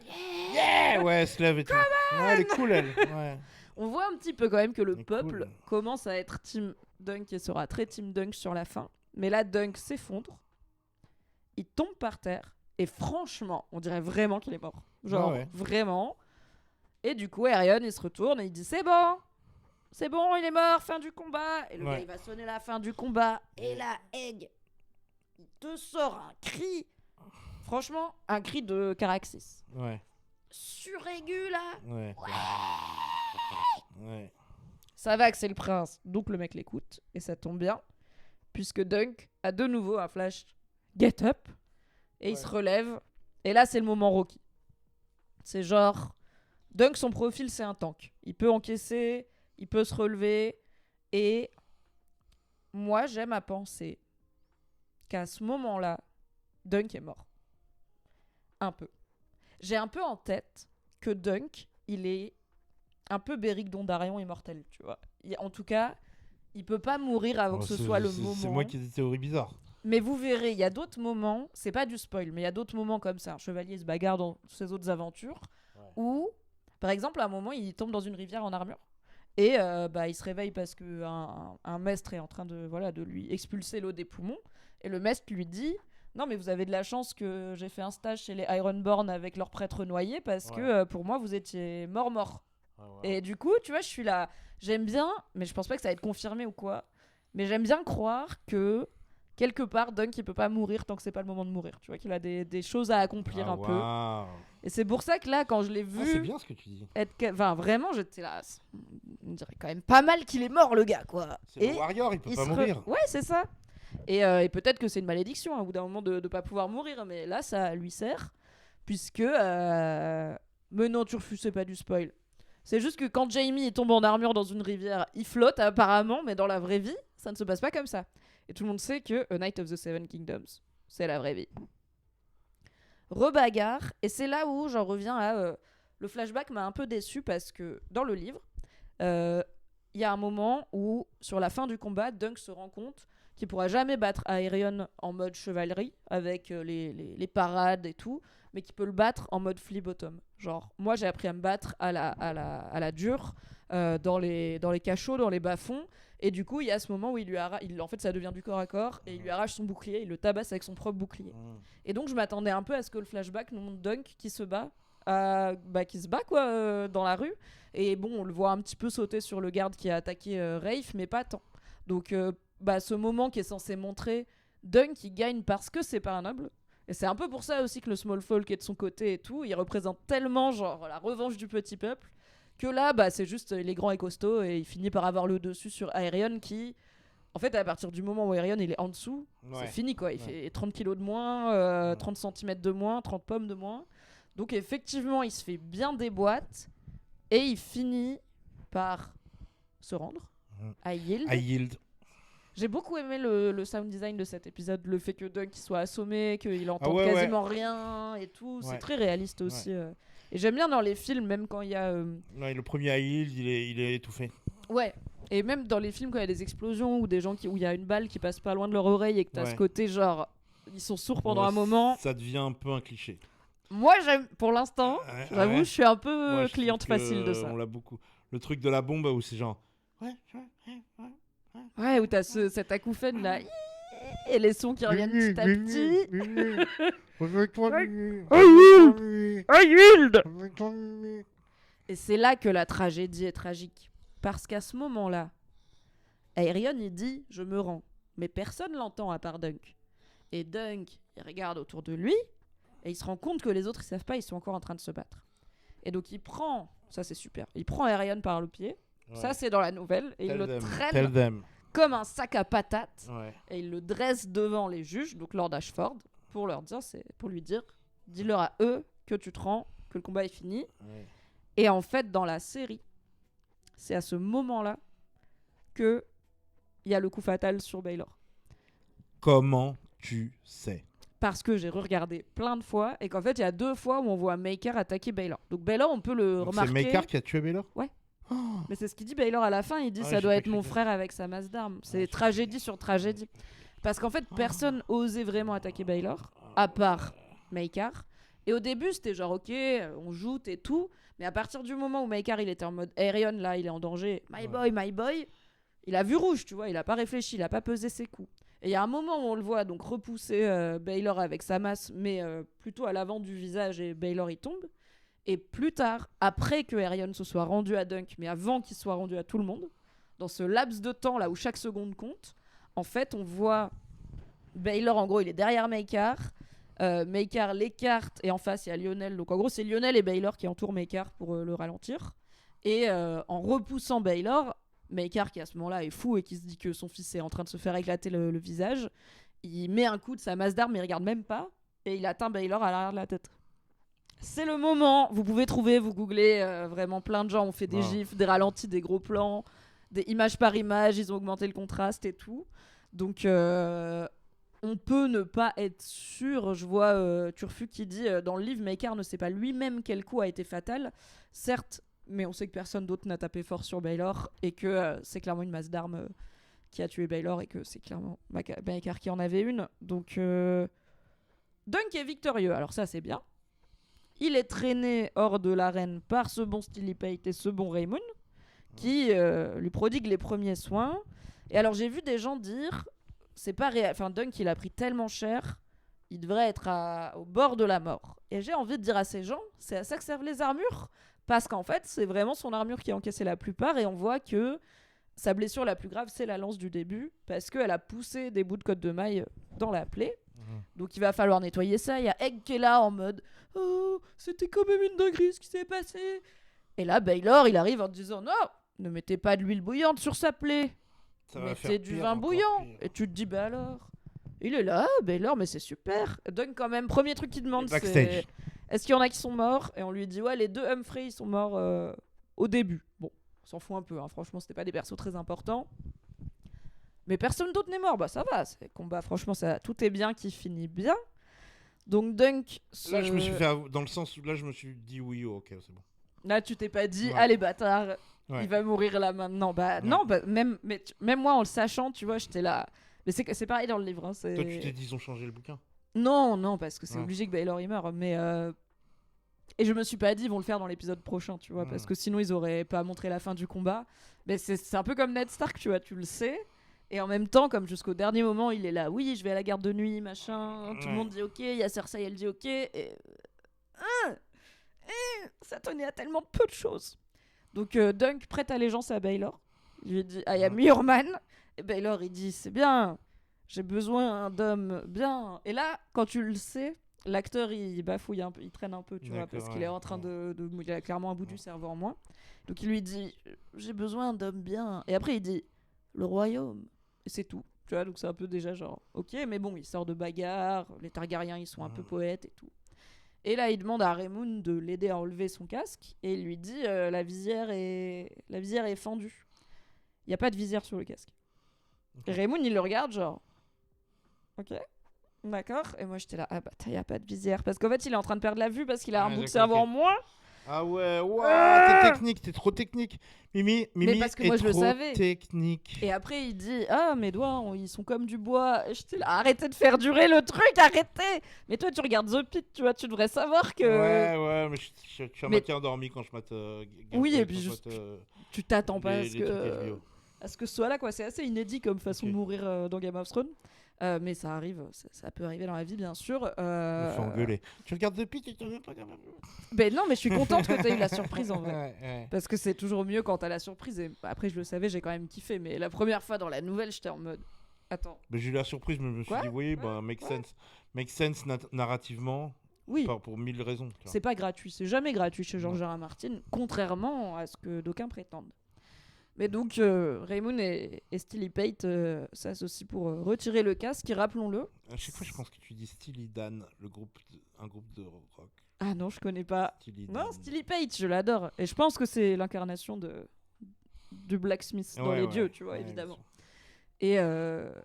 Yeah, ouais, elle se lève et tout. Ouais, elle est cool, elle. Ouais. On voit un petit peu quand même que le peuple commence à être team Dunk et sera très team Dunk sur la fin. Mais là, Dunk s'effondre, il tombe par terre, et franchement, on dirait vraiment qu'il est mort. Genre, vraiment. Et du coup, Aerion, il se retourne et il dit « C'est bon, il est mort, fin du combat !» Et le gars, il va sonner la fin du combat. Et là, Egg, il te sort un cri. Franchement, un cri de Caraxès. Ouais. Suraigu, là. Ouais. Ça va que c'est le prince, donc le mec l'écoute, et ça tombe bien, puisque Dunk a de nouveau un flash get up, et il se relève, et là c'est le moment Rocky. C'est genre, Dunk, son profil, c'est un tank. Il peut encaisser, il peut se relever, et moi j'aime à penser qu'à ce moment-là, Dunk est mort. Un peu. J'ai un peu en tête que Dunk, il est un peu Beric Dondarrion immortel, tu vois. En tout cas, il peut pas mourir avant que ce soit le moment. C'est moi qui ai des théories bizarres. Mais vous verrez, il y a d'autres moments, c'est pas du spoil, mais il y a d'autres moments comme ça. Un chevalier se bagarre dans ses autres aventures, où, par exemple, à un moment, il tombe dans une rivière en armure. Et il se réveille parce qu'un maître est en train de lui expulser l'eau des poumons. Et le maître lui dit... Non, mais vous avez de la chance que j'ai fait un stage chez les Ironborn avec leur prêtre noyé, parce que pour moi, vous étiez mort. Et du coup, tu vois, je suis là. J'aime bien, mais je pense pas que ça va être confirmé ou quoi. Mais j'aime bien croire que, quelque part, Dunk, il peut pas mourir tant que c'est pas le moment de mourir. Tu vois, qu'il a des choses à accomplir un peu. Et c'est pour ça que là, quand je l'ai vu. C'est bien ce que tu dis. Enfin, vraiment, j'étais là. On dirait quand même pas mal qu'il est mort, le gars, quoi. C'est le warrior, il peut pas mourir. Ouais, c'est ça. Et peut-être que c'est une malédiction au bout d'un moment de pas pouvoir mourir, mais là ça lui sert, puisque mais non, Turfus, c'est pas du spoil, c'est juste que quand Jaime tombe en armure dans une rivière, il flotte apparemment, mais dans la vraie vie ça ne se passe pas comme ça, et tout le monde sait que A Knight of the Seven Kingdoms, c'est la vraie vie. Rebagarre, et c'est là où j'en reviens à le flashback m'a un peu déçu, parce que dans le livre il y a un moment où sur la fin du combat, Dunk se rend compte qui pourra jamais battre Aerion en mode chevalerie avec les parades et tout, mais qui peut le battre en mode flea bottom. Genre, moi j'ai appris à me battre à la dure, dans les cachots, dans les bas-fonds, et du coup il y a ce moment où en fait ça devient du corps à corps, et il lui arrache son bouclier, il le tabasse avec son propre bouclier. Et donc je m'attendais un peu à ce que le flashback nous montre Dunk qui se bat, dans la rue, et bon on le voit un petit peu sauter sur le garde qui a attaqué Rafe, mais pas tant. Donc ce moment qui est censé montrer Dunk qui gagne parce que c'est pas un noble. Et c'est un peu pour ça aussi que le small folk est de son côté et tout. Il représente tellement genre la revanche du petit peuple que là, c'est juste il est grand et costaud et il finit par avoir le dessus sur Aerion qui, en fait, à partir du moment où Aerion il est en dessous, c'est fini quoi. Il fait 30 kilos de moins, 30 cm de moins, 30 pommes de moins. Donc effectivement, il se fait bien des boîtes et il finit par se rendre à Yield. J'ai beaucoup aimé le sound design de cet épisode, le fait que Dunk soit assommé, qu'il entend quasiment rien et tout. C'est très réaliste aussi. Et j'aime bien dans les films, même quand il y a... le premier à Yield, il est étouffé. Ouais, et même dans les films quand il y a des explosions ou des gens où il y a une balle qui passe pas loin de leur oreille et que t'as ce côté genre, ils sont sourds pendant un moment. Ça devient un peu un cliché. Moi j'aime, pour l'instant, j'avoue, je suis un peu cliente facile de ça. On l'a beaucoup. Le truc de la bombe où c'est genre... Ouais, où t'as cette acouphène là, et les sons qui reviennent petit à petit. Et c'est là que la tragédie est tragique. Parce qu'à ce moment-là, Aerion il dit « je me rends ». Mais personne l'entend à part Dunk. Et Dunk, il regarde autour de lui, et il se rend compte que les autres ils savent pas, ils sont encore en train de se battre. Et donc il prend, ça c'est super, il prend Aerion par le pied. Ça c'est dans la nouvelle, et il le traîne comme un sac à patates, et il le dresse devant les juges, donc Lord Ashford, pour lui dire, dis-leur à eux que tu te rends, que le combat est fini. Et en fait, dans la série, c'est à ce moment-là que il y a le coup fatal sur Baylor. Comment tu sais ? Parce que j'ai regardé plein de fois, et qu'en fait, il y a 2 fois où on voit Maker attaquer Baylor. Donc Baylor, on peut le remarquer. C'est Maker qui a tué Baylor ? Ouais. Mais c'est ce qu'il dit Baylor à la fin, il dit ça doit être mon frère avec sa masse d'armes. C'est tragédie sur tragédie. Parce qu'en fait, personne osait vraiment attaquer Baylor, à part Maekar. Et au début, c'était genre ok, on joute et tout. Mais à partir du moment où Maekar il était en mode Aerion, là il est en danger, my boy, il a vu rouge, tu vois, il a pas réfléchi, il a pas pesé ses coups. Et il y a un moment où on le voit donc repousser Baylor avec sa masse, mais plutôt à l'avant du visage, et Baylor il tombe. Et plus tard, après que Aerion se soit rendu à Dunk, mais avant qu'il soit rendu à tout le monde, dans ce laps de temps là où chaque seconde compte, en fait, on voit Baylor, en gros, il est derrière Maekar. Maekar l'écarte et en face, il y a Lionel. Donc en gros, c'est Lionel et Baylor qui entourent Maekar pour le ralentir. Et en repoussant Baylor, Maekar, qui à ce moment-là est fou et qui se dit que son fils est en train de se faire éclater le visage, il met un coup de sa masse d'armes, mais il regarde même pas. Et il atteint Baylor à l'arrière de la tête. C'est le moment, vous pouvez trouver, vous googlez, vraiment plein de gens ont fait des gifs, des ralentis, des gros plans, des images par image, ils ont augmenté le contraste et tout. Donc on peut ne pas être sûr. Je vois Turfu qui dit dans le livre, Maekar ne sait pas lui-même quel coup a été fatal. Certes, mais on sait que personne d'autre n'a tapé fort sur Baylor et que c'est clairement une masse d'armes qui a tué Baylor et que c'est clairement Maekar qui en avait une. Donc Dunk est victorieux, alors ça c'est bien. Il est traîné hors de l'arène par ce bon Steely Pate et ce bon Raymond qui lui prodigue les premiers soins. Et alors j'ai vu des gens dire c'est pas réel. Enfin, Dunk il a pris tellement cher, il devrait être au bord de la mort. Et j'ai envie de dire à ces gens, c'est à ça que servent les armures, parce qu'en fait c'est vraiment son armure qui a encaissé la plupart, et on voit que sa blessure la plus grave c'est la lance du début, parce qu'elle a poussé des bouts de côte de maille dans la plaie. Donc il va falloir nettoyer ça. Il y a Egg qui est là en mode oh, c'était quand même une dinguerie ce qui s'est passé. Et là Baylor il arrive en disant non, ne mettez pas de l'huile bouillante sur sa plaie, mettez du vin bouillant. Et tu te dis bah alors, il est là Baylor, mais c'est super. Donc quand même premier truc qu'il demande c'est est-ce qu'il y en a qui sont morts, et on lui dit ouais les 2 Humphrey ils sont morts au début. Bon on s'en fout un peu hein. Franchement c'était pas des persos très importants. Mais personne d'autre n'est mort, bah ça va, c'est combat, franchement, ça, tout est bien qui finit bien. Donc Dunk... Là, je me suis fait... Dans le sens où là, je me suis dit oui, ok, c'est bon. Là, tu t'es pas dit, allez bâtard, il va mourir là maintenant. Bah non, bah, même moi, en le sachant, tu vois, j'étais là... Mais c'est pareil dans le livre. Hein, Toi, tu t'es dit ils ont changé le bouquin? Non, parce que c'est obligé que Baylor il meure. Mais et je me suis pas dit ils vont le faire dans l'épisode prochain, tu vois, parce que sinon ils auraient pas montré la fin du combat. Mais c'est un peu comme Ned Stark, tu vois, tu le sais. Et en même temps, comme jusqu'au dernier moment, il est là, oui, je vais à la garde de nuit, machin. Tout le monde dit ok, il y a Cersei, elle dit ok. Et ça tenait à tellement peu de choses. Donc Dunk prête allégeance à Baylor. Il lui dit I am your man. Et Baylor il dit c'est bien, j'ai besoin d'hommes bien. Et là, quand tu le sais, l'acteur il bafouille un peu, il traîne un peu, tu vois, parce qu'il est en train il a clairement un bout du cerveau en moins. Donc il lui dit j'ai besoin d'hommes bien. Et après il dit le royaume. Et c'est tout. Tu vois, donc c'est un peu déjà genre ok, mais bon, il sort de bagarre, les Targaryens ils sont un peu poètes et tout. Et là, il demande à Raymond de l'aider à enlever son casque. Et il lui dit la visière est fendue. Il n'y a pas de visière sur le casque. Et Raymond, il le regarde genre... Ok, d'accord. Et moi, j'étais là, ah bah, il n'y a pas de visière. Parce qu'en fait, il est en train de perdre la vue parce qu'il a un bout de cerveau en moins. Ah ouais, t'es technique, t'es trop technique. Mimi mais parce que moi, je le savais. Technique. Et après, il dit mes doigts, ils sont comme du bois. Et j'étais là, arrêtez de faire durer le truc, arrêtez. Mais toi, tu regardes The Pit, tu vois, tu devrais savoir que... Ouais, mais je suis à moitié endormi quand je mate... oui, et puis juste, tu t'attends pas à ce que ce soit là, quoi. C'est assez inédit comme façon de mourir dans Game of Thrones. Mais ça arrive, ça peut arriver dans la vie, bien sûr. Il faut engueuler. Tu regardes The Pit et tu n'en pas capable. Ben non, mais je suis contente que tu aies eu la surprise en vrai. Ouais. Parce que c'est toujours mieux quand t'as la surprise. Et après, je le savais, j'ai quand même kiffé. Mais la première fois dans la nouvelle, j'étais en mode. Attends. Mais j'ai eu la surprise, mais je me suis dit, oui, make sense. Make sense narrativement. Oui. Pour 1000 raisons. C'est pas gratuit, c'est jamais gratuit chez George R. R. Martin, contrairement à ce que d'aucuns prétendent. Mais donc, Raymond et Steely Pate s'associent pour retirer le casque, rappelons-le. À chaque fois, je pense que tu dis Steely Dan, un groupe de rock. Ah non, je connais pas. Steely Pate, je l'adore. Et je pense que c'est l'incarnation du blacksmith dans les dieux, tu vois, évidemment. Et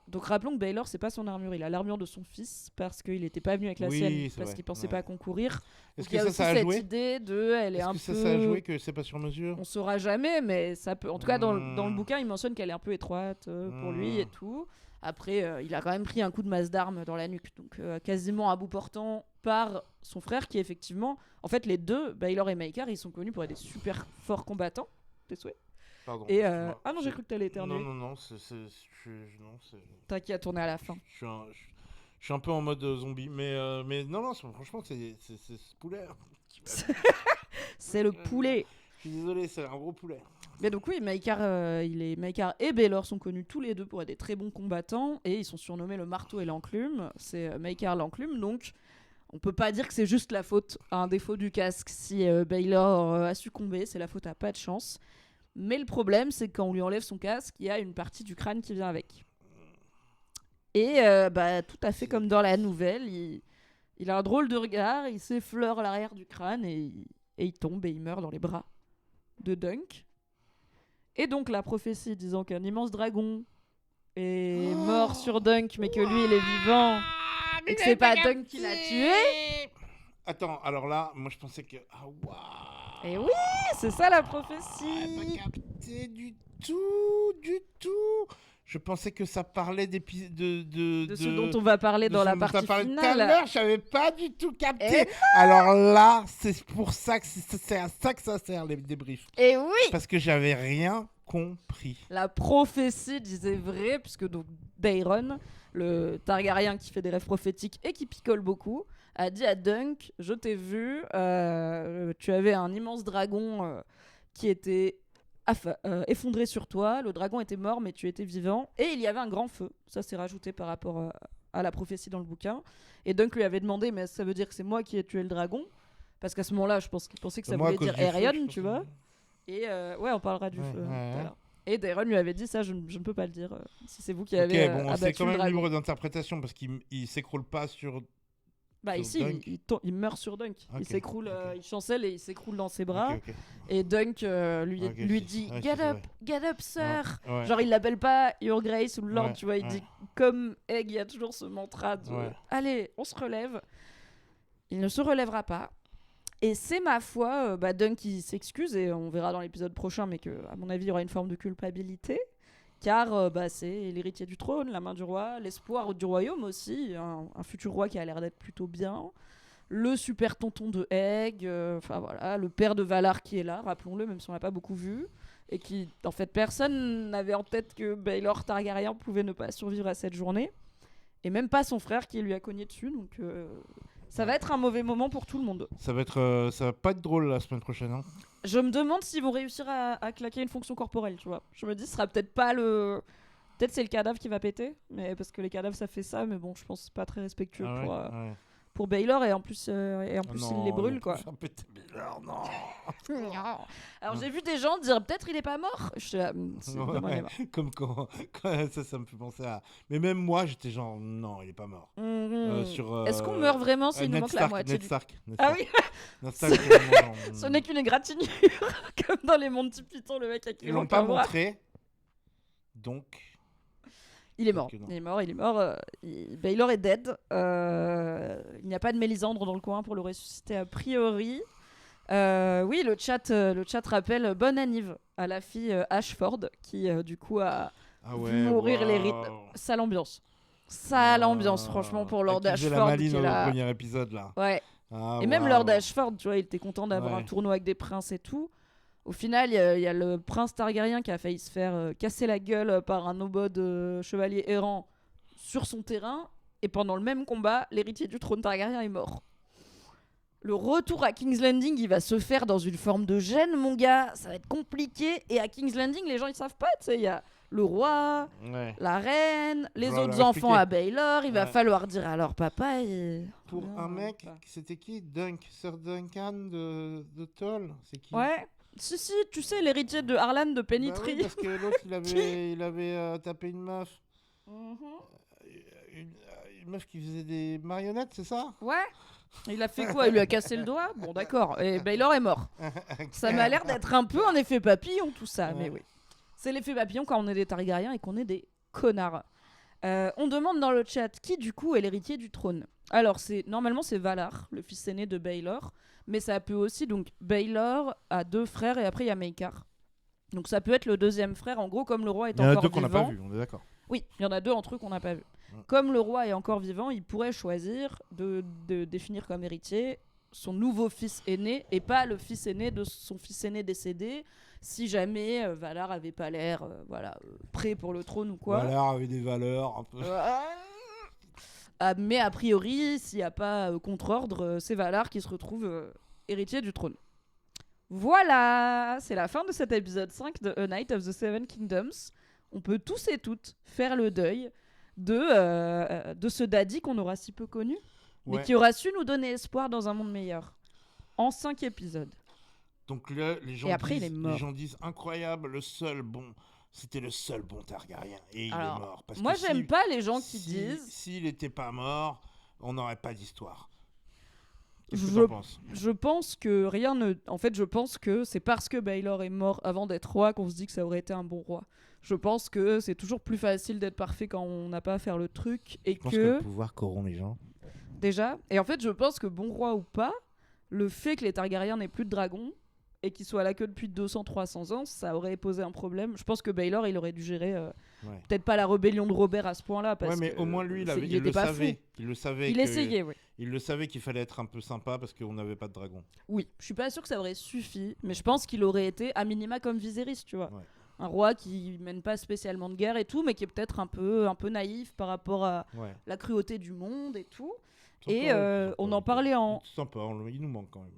donc rappelons que Baylor, c'est pas son armure, il a l'armure de son fils parce qu'il était pas venu avec la sienne, parce qu'il pensait pas concourir. Est-ce que ça a joué cette idée de, elle est un peu... ça a joué que c'est pas sur mesure? On saura jamais, mais ça peut. En tout cas, dans le bouquin, il mentionne qu'elle est un peu étroite pour lui et tout. Après, il a quand même pris un coup de masse d'armes dans la nuque, donc quasiment à bout portant par son frère, qui effectivement, en fait, les deux, Baylor et Maekar, ils sont connus pour être des super forts combattants. Tes souhaits? Pardon. Et ah non, j'ai cru que t'allais éternuer. Non, c'est... T'as qui a tourné à la fin. Je suis un peu en mode zombie, mais non, franchement, c'est ce poulet. C'est le poulet. Je suis désolé, c'est un gros poulet. Mais donc oui, Maekar et Baylor sont connus tous les deux pour être des très bons combattants, et ils sont surnommés le marteau et l'enclume. C'est Maekar l'enclume, donc on peut pas dire que c'est juste la faute à un défaut du casque si Baylor a succombé, c'est la faute à pas de chance. Mais le problème, c'est que quand on lui enlève son casque, il y a une partie du crâne qui vient avec. Et tout à fait comme dans la nouvelle, il a un drôle de regard, il s'effleure l'arrière du crâne et il tombe et il meurt dans les bras de Dunk. Et donc la prophétie disant qu'un immense dragon est mort sur Dunk, mais que lui il est vivant, et que c'est pas Dunk qui l'a tué. Attends, alors là, moi je pensais que... Ah, waouh. Et oui, c'est ça la prophétie. Pas capté du tout. Je pensais que ça parlait de ce dont on va parler dans la partie finale. Tout à l'heure, j'avais pas du tout capté. Alors là, c'est pour ça que c'est à ça que ça sert les débriefs. Et oui. Parce que j'avais rien compris. La prophétie disait vrai, puisque donc Daeron, le Targaryen qui fait des rêves prophétiques et qui picole beaucoup, a dit à Dunk, je t'ai vu, tu avais un immense dragon qui était effondré sur toi, le dragon était mort mais tu étais vivant, et il y avait un grand feu. Ça c'est rajouté par rapport à la prophétie dans le bouquin. Et Dunk lui avait demandé, mais ça veut dire que c'est moi qui ai tué le dragon? Parce qu'à ce moment-là, je pense qu'il pensait que ça voulait dire Aerion, tu vois. Et on parlera du feu tout à l'heure. Et Daeron lui avait dit ça, je ne peux pas le dire si c'est vous qui avez abattu c'est quand le même dragon. libre d'interprétation parce qu'il s'écroule pas sur... Bah ici, il meurt sur Dunk. Il s'écroule, il chancelle et il s'écroule dans ses bras. Et Dunk lui dit get up, sir. Ouais. Genre il l'appelle pas Your Grace ou Lord, tu vois. Il dit comme Egg, il y a toujours ce mantra de allez, on se relève. Il ne se relèvera pas. Et c'est ma foi, Dunk il s'excuse et on verra dans l'épisode prochain, mais que à mon avis il y aura une forme de culpabilité. car c'est l'héritier du trône, la main du roi, l'espoir du royaume aussi, un futur roi qui a l'air d'être plutôt bien, le super tonton de Egg, voilà, le père de Valar qui est là, rappelons-le, même si on l'a pas beaucoup vu, et qui, en fait, personne n'avait en tête que Baelor Targaryen pouvait ne pas survivre à cette journée, et même pas son frère qui lui a cogné dessus, donc ça va être un mauvais moment pour tout le monde. Ça va pas être drôle la semaine prochaine, hein. Je me demande s'ils vont réussir à claquer une fonction corporelle, tu vois. Je me dis, ce sera peut-être pas le... Peut-être c'est le cadavre qui va péter, mais parce que les cadavres ça fait ça, mais bon, je pense que c'est pas très respectueux pour Baelor, et en plus il les brûle, quoi. Baelor, non. Alors j'ai vu des gens dire peut-être il est pas mort. Comme quand ça me fait penser à. Mais même moi j'étais genre non, il est pas mort. Est-ce qu'on meurt vraiment s'il nous manque la moitié Ned Stark. Ah oui. Ce n'est qu'une égratignure, comme dans les Monty Python, le mec à qui ils l'ont pas montré, donc. Il est mort. Baelor est dead. Il n'y a pas de Mélisandre dans le coin pour le ressusciter a priori. Oui, le chat rappelle bonne anniv à la fille Ashford qui du coup a vu mourir les rites. Sale ambiance, franchement, pour Lord Ashford. J'ai la malice dans le premier épisode là. Ouais. Et même Lord Ashford, tu vois, il était content d'avoir un tournoi avec des princes et tout. Au final, il y a le prince Targaryen qui a failli se faire casser la gueule par un obode chevalier errant sur son terrain. Et pendant le même combat, l'héritier du trône Targaryen est mort. Le retour à King's Landing, il va se faire dans une forme de gêne, mon gars. Ça va être compliqué. Et à King's Landing, les gens, ils savent pas. Tu sais, il y a le roi, la reine, les autres enfants à Baelor. Il va falloir dire alors, papa. Pour un mec, c'était qui Sir Duncan de Toll, c'est qui? Ouais. Si, tu sais, l'héritier de Harlan de Pennytree. Bah oui, parce que l'autre, il avait tapé une meuf. Une meuf qui faisait des marionnettes, c'est ça? Ouais. Il a fait quoi? Il lui a cassé le doigt? Bon, d'accord. Et Baelor est mort. Ça m'a l'air d'être un peu un effet papillon, tout ça. Mais oui. C'est l'effet papillon quand on est des Targaryens et qu'on est des connards. On demande dans le chat qui, du coup, est l'héritier du trône. Alors, normalement, c'est Valar, le fils aîné de Baelor. Mais ça peut aussi, donc, Baelor a 2 frères et après il y a Maekar. Donc ça peut être le deuxième frère, en gros, comme le roi est encore vivant. Il y en a 2 qu'on n'a pas vu, on est d'accord. Oui, il y en a 2 entre eux qu'on n'a pas vu. Comme le roi est encore vivant, il pourrait choisir de définir comme héritier son nouveau fils aîné et pas le fils aîné de son fils aîné décédé, si jamais Valar avait pas l'air prêt pour le trône ou quoi. Valar avait des valeurs un peu... mais a priori, s'il n'y a pas contre-ordre, c'est Valar qui se retrouve héritier du trône. Voilà, c'est la fin de cet épisode 5 de A Night of the Seven Kingdoms. On peut tous et toutes faire le deuil de ce daddy qu'on aura si peu connu, mais qui aura su nous donner espoir dans un monde meilleur. En 5 épisodes. Donc là, les gens disent incroyable, c'était le seul bon Targaryen et il est mort. Parce moi, j'aime pas les gens qui disent... S'il était pas mort, on n'aurait pas d'histoire. Qu'est-ce que tu penses ? Je pense que rien ne... En fait, je pense que c'est parce que Baelor est mort avant d'être roi qu'on se dit que ça aurait été un bon roi. Je pense que c'est toujours plus facile d'être parfait quand on n'a pas à faire le truc. Et que le pouvoir corrompt les gens. Déjà. Et en fait, je pense que bon roi ou pas, le fait que les Targaryens n'aient plus de dragons et qu'ils soient là que depuis 200-300 ans, ça aurait posé un problème. Je pense que Baelor, il aurait dû gérer peut-être pas la rébellion de Robert à ce point-là. Mais au moins lui, il le savait. Il le savait. Il essayait, oui. Il le savait qu'il fallait être un peu sympa parce qu'on n'avait pas de dragon. Oui, je suis pas sûr que ça aurait suffi, mais je pense qu'il aurait été à minima comme Viserys, tu vois. Ouais. Un roi qui mène pas spécialement de guerre et tout, mais qui est peut-être un peu naïf par rapport à la cruauté du monde et tout. On en parlait en... C'est sympa, il nous manque quand même.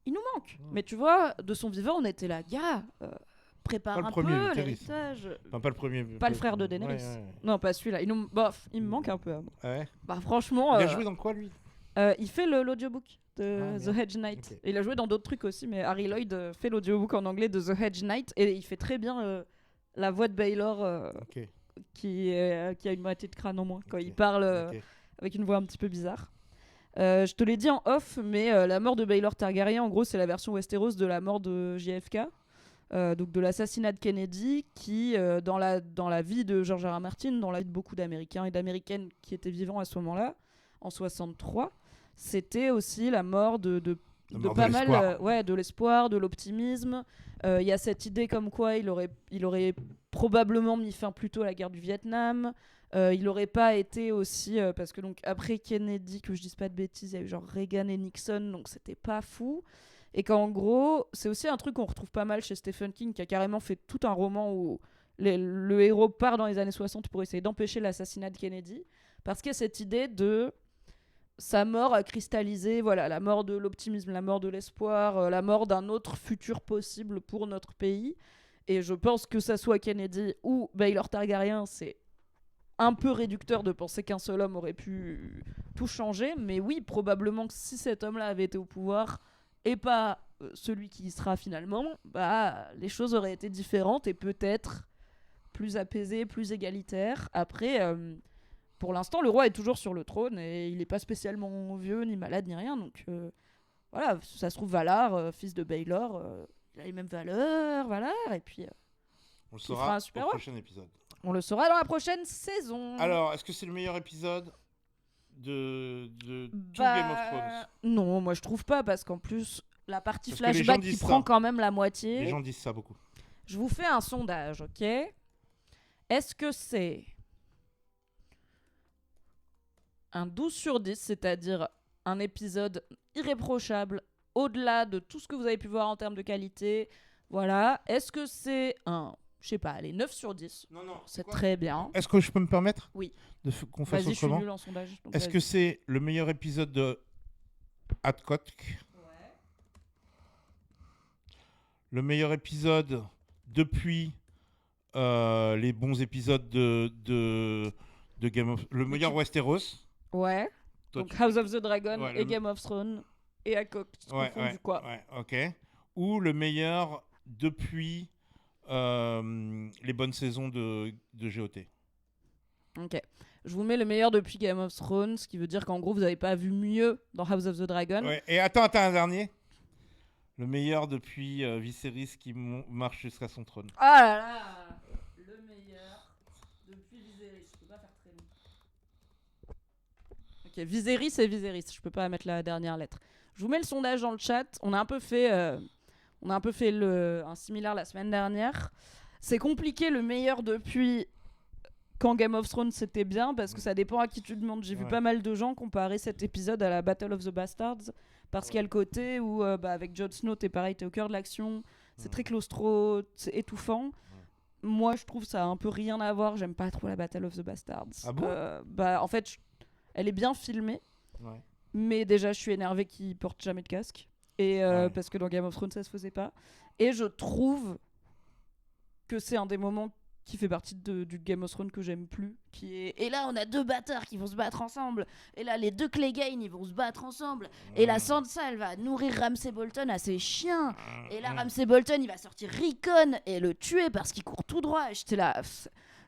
Il nous manque. Mais tu vois, de son vivant, on était là, gars, prépare un peu l'héritage. Enfin, pas le premier. Pas le frère de Daenerys. Ouais. Non, pas celui-là. Il me manque un peu. Ouais. Bah franchement. Il a joué dans quoi, lui? Il fait l'audiobook de The Hedge Knight. Okay. Il a joué dans d'autres trucs aussi, mais Harry Lloyd fait l'audiobook en anglais de The Hedge Knight et il fait très bien la voix de Baelor qui a une moitié de crâne en moins quand il parle avec une voix un petit peu bizarre. Je te l'ai dit en off, mais la mort de Baelor Targaryen, en gros, c'est la version Westeros de la mort de JFK, donc de l'assassinat de Kennedy, qui, dans la vie de George R. R. Martin, dans la vie de beaucoup d'Américains et d'Américaines qui étaient vivants à ce moment-là, en 63, c'était aussi la mort de pas mal, de l'espoir, de l'optimisme, Il y a cette idée comme quoi il aurait probablement mis fin plus tôt à la guerre du Vietnam. Il n'aurait pas été aussi... parce que donc après Kennedy, que je dise pas de bêtises, il y a eu genre Reagan et Nixon, donc c'était pas fou. Et qu'en gros, c'est aussi un truc qu'on retrouve pas mal chez Stephen King, qui a carrément fait tout un roman où le héros part dans les années 60 pour essayer d'empêcher l'assassinat de Kennedy. Parce qu'il y a cette idée de... Sa mort a cristallisé, voilà, la mort de l'optimisme, la mort de l'espoir, la mort d'un autre futur possible pour notre pays. Et je pense que ça soit Kennedy ou Baylor Targaryen, c'est un peu réducteur de penser qu'un seul homme aurait pu tout changer, mais oui, probablement que si cet homme-là avait été au pouvoir et pas celui qui y sera finalement, bah, les choses auraient été différentes et peut-être plus apaisées, plus égalitaires. Après, pour l'instant, le roi est toujours sur le trône et il n'est pas spécialement vieux, ni malade, ni rien, donc voilà, ça se trouve Valar, fils de Baylor, il a les mêmes valeurs, Valar, et puis on le saura au prochain épisode. On le saura dans la prochaine saison. Alors, est-ce que c'est le meilleur épisode de tout Game of Thrones? Non, moi je trouve pas, parce qu'en plus, la partie flashback qui prend quand même la moitié... Les gens disent ça beaucoup. Je vous fais un sondage, ok? Est-ce que c'est un 12 sur 10, c'est-à-dire un épisode irréprochable, au-delà de tout ce que vous avez pu voir en termes de qualité? Voilà. Est-ce que c'est un... Je sais pas, allez, 9 sur 10. Non, c'est très bien. Est-ce que je peux me permettre? Oui. Qu'on fasse autrement? Je suis nul en sondage. Est-ce que c'est le meilleur épisode de Hancock? Ouais. Le meilleur épisode depuis les bons épisodes de Game of... Le meilleur Westeros? Ouais. Donc House of the Dragon et Game of Thrones et Hancock. Quoi. Ouais, ok. Ou le meilleur depuis... les bonnes saisons de GOT. Ok. Je vous mets le meilleur depuis Game of Thrones, ce qui veut dire qu'en gros, vous n'avez pas vu mieux dans House of the Dragon. Ouais. Et attends, un dernier. Le meilleur depuis Viserys qui marche jusqu'à son trône. Ah là là. Le meilleur depuis Viserys. Je peux pas faire très long. Ok, Viserys et Viserys. Je peux pas mettre la dernière lettre. Je vous mets le sondage dans le chat. On a un peu fait... un similaire la semaine dernière. C'est compliqué le meilleur depuis quand Game of Thrones c'était bien, parce que ça dépend à qui tu demandes. J'ai vu pas mal de gens comparer cet épisode à la Battle of the Bastards, parce qu'il y a le côté où avec Jon Snow t'es pareil, t'es au cœur de l'action, c'est très claustro, c'est étouffant. Moi je trouve ça a un peu rien à voir, j'aime pas trop la Battle of the Bastards. Ah bon? En fait elle est bien filmée, mais déjà je suis énervée qu'ils portent jamais de casque. Et parce que dans Game of Thrones ça se faisait pas, et je trouve que c'est un des moments qui fait partie du Game of Thrones que j'aime plus, qui est et là on a deux bâtards qui vont se battre ensemble, et là les deux Clegane ils vont se battre ensemble, et la Sansa elle va nourrir Ramsay Bolton à ses chiens, et là Ramsay Bolton il va sortir Rickon et le tuer parce qu'il court tout droit, et j'étais là,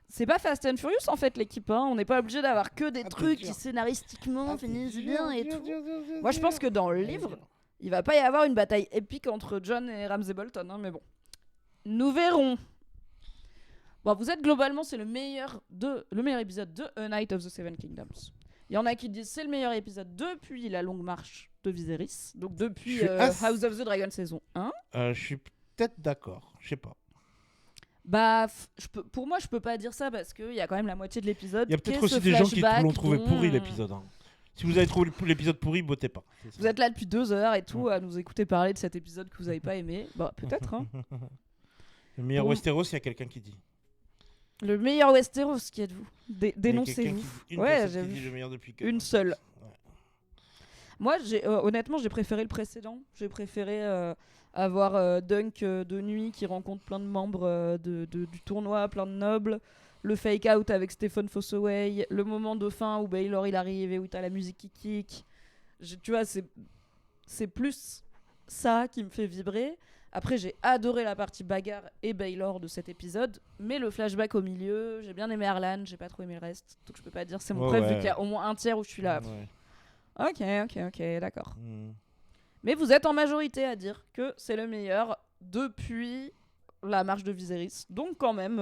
c'est pas Fast and Furious en fait l'équipe, hein. On n'est pas obligé d'avoir que des trucs qui scénaristiquement finissent bien et tout. Moi je pense que dans le livre il va pas y avoir une bataille épique entre Jon et Ramsay Bolton, hein, mais bon. Nous verrons. Bon, vous êtes globalement, c'est le meilleur épisode de A Night of the Seven Kingdoms. Il y en a qui disent c'est le meilleur épisode depuis la longue marche de Viserys, donc depuis House of the Dragon saison 1. Je suis peut-être d'accord, je sais pas. Bah, pour moi, je peux pas dire ça parce qu'il y a quand même la moitié de l'épisode. Il y a peut-être aussi des gens qui l'ont trouvé pourri l'épisode. Hein. Si vous avez trouvé l'épisode pourri, votez pas. Vous êtes là depuis 2 heures et tout à nous écouter parler de cet épisode que vous avez pas aimé. Bah, peut-être. Hein. Le meilleur Westeros, il y a quelqu'un qui dit. Le meilleur Westeros, qui êtes-vous? Dénoncez-vous. Ouais, j'ai vu. Le meilleur depuis une seule. Ouais. Moi, honnêtement, j'ai préféré le précédent. J'ai préféré avoir Dunk de nuit qui rencontre plein de membres du tournoi, plein de nobles. Le fake out avec Stephen Fossoway, le moment de fin où Baylor il arrive et où t'as la musique qui kick. Tu vois, c'est plus ça qui me fait vibrer. Après, j'ai adoré la partie bagarre et Baylor de cet épisode, mais le flashback au milieu, j'ai bien aimé Arlan, j'ai pas trop aimé le reste, donc je peux pas dire c'est mon préf vu qu'il y a au moins un tiers où je suis là. Ok, d'accord. Mais vous êtes en majorité à dire que c'est le meilleur depuis la marche de Viserys, donc quand même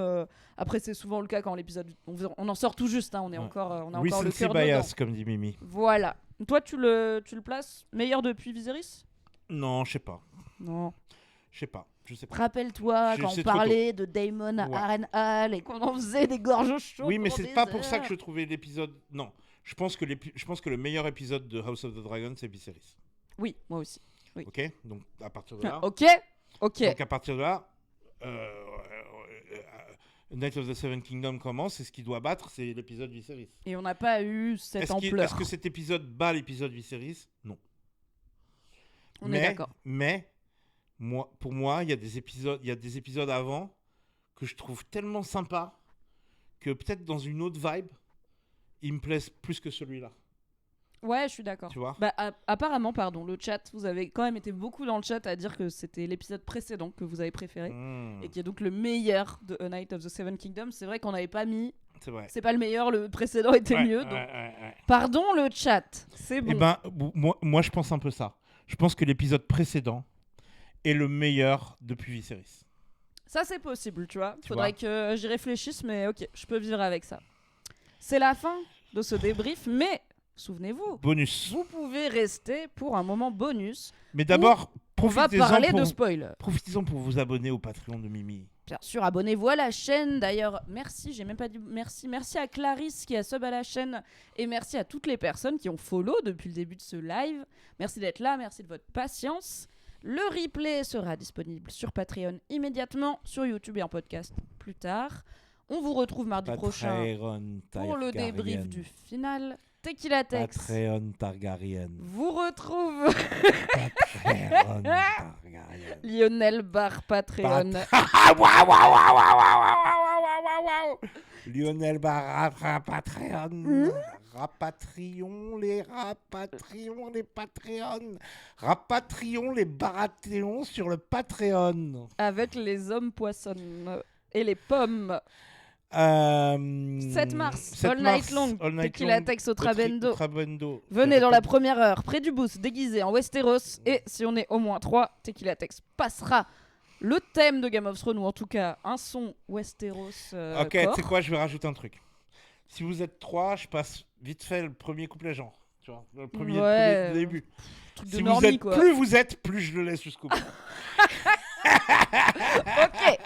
après c'est souvent le cas quand l'épisode on en sort tout juste, hein, on est encore encore le cœur bias dedans. comme dit Mimi. Voilà. Toi tu le places meilleur depuis Viserys? Non, je sais pas. Non. Je sais pas. Je sais pas. Rappelle-toi quand on parlait de Daemon à Harrenhal et qu'on en faisait des gorges chaudes. Oui, mais c'est pas pour ça que je trouvais l'épisode. Non, je pense que le meilleur épisode de House of the Dragon, c'est Viserys. Oui, moi aussi. Oui. Ok, donc à partir de là. Ok. Donc à partir de là, Night of the Seven Kingdoms commence et ce qu'il doit battre, c'est l'épisode Viserys. Et on n'a pas eu cette ampleur. Est-ce que cet épisode bat l'épisode Viserys ? Non. On est d'accord. Mais pour moi, il y a des épisodes avant que je trouve tellement sympas que peut-être dans une autre vibe, ils me plaisent plus que celui-là. Ouais, je suis d'accord. Tu vois ? Apparemment, le chat, vous avez quand même été beaucoup dans le chat à dire que c'était l'épisode précédent que vous avez préféré et qui est donc le meilleur de A Night of the Seven Kingdoms. C'est vrai qu'on n'avait pas mis. C'est vrai. C'est pas le meilleur, le précédent était mieux. Donc... Pardon le chat, c'est bon. Eh ben, moi, je pense un peu ça. Je pense que l'épisode précédent est le meilleur depuis Viserys. Ça, c'est possible, tu vois. Faudrait que j'y réfléchisse, mais ok, je peux vivre avec ça. C'est la fin de ce débrief, mais souvenez-vous, bonus. Vous pouvez rester pour un moment bonus. Mais d'abord, profitez-en de spoil. Profitez-en pour vous abonner au Patreon de Mimi. Bien sûr, abonnez-vous à la chaîne. D'ailleurs, merci, j'ai même pas dit merci. Merci à Clarisse qui a sub à la chaîne et merci à toutes les personnes qui ont follow depuis le début de ce live. Merci d'être là, merci de votre patience. Le replay sera disponible sur Patreon immédiatement, sur YouTube et en podcast plus tard. On vous retrouve mardi prochain pour le débrief du final. Tequila Tex. Patreon Targaryen. Vous retrouve Patreon Targaryen. Lionel Bar Patreon. Lionel Bar Patreon. Rapatrions les Patreons. Rapatrions les Baratheons sur le Patreon. Avec les hommes poissons et les pommes. 7 mars, All Night Long, Tequila Tex au Trabendo. Venez dans la première heure, près du booth, déguisé en Westeros. Et si on est au moins 3, Tequila Tex passera le thème de Game of Thrones, ou en tout cas un son Westeros. Ok, tu sais quoi, je vais rajouter un truc. Si vous êtes 3, je passe vite fait le premier couplet, genre. Tu vois, le premier début. Si vous êtes, plus je le laisse jusqu'au bout. Ok.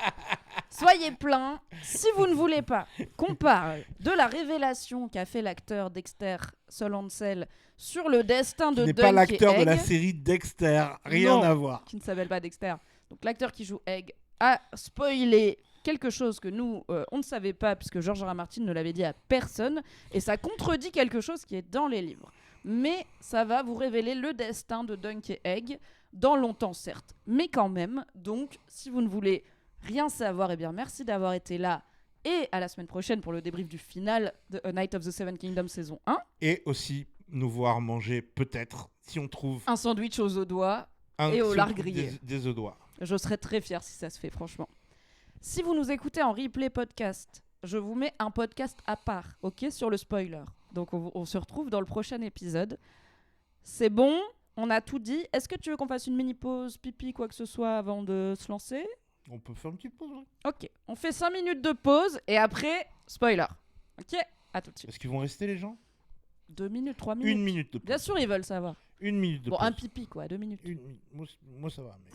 Soyez pleins. Si vous ne voulez pas qu'on parle de la révélation qu'a fait l'acteur Dexter Solancel sur le destin de Dunk et Egg. Qui n'est pas l'acteur de la série Dexter. Rien à voir. Qui ne s'appelle pas Dexter. Donc l'acteur qui joue Egg a spoilé quelque chose que nous, on ne savait pas puisque George R. Martin ne l'avait dit à personne. Et ça contredit quelque chose qui est dans les livres. Mais ça va vous révéler le destin de Dunk et Egg dans longtemps, certes. Mais quand même. Donc, si vous ne voulez rien savoir, eh bien merci d'avoir été là et à la semaine prochaine pour le débrief du final de A Night of the Seven Kingdoms saison 1. Et aussi nous voir manger peut-être, si on trouve... un sandwich aux œufs d'oie et au lard grillé. Des œufs d'oie. Je serais très fière si ça se fait, franchement. Si vous nous écoutez en replay podcast, je vous mets un podcast à part, ok, sur le spoiler. Donc on se retrouve dans le prochain épisode. C'est bon, on a tout dit. Est-ce que tu veux qu'on fasse une mini pause pipi, quoi que ce soit, avant de se lancer ? On peut faire une petite pause, oui. Ok, on fait 5 minutes de pause et après, spoiler. Ok, à tout de suite. Est-ce qu'ils vont rester, les gens ? 2 minutes, 3 minutes. 1 minute de pause. Bien sûr, ils veulent savoir. 1 minute de pause. Bon, un pipi, quoi, 2 minutes. Moi, ça va, mais...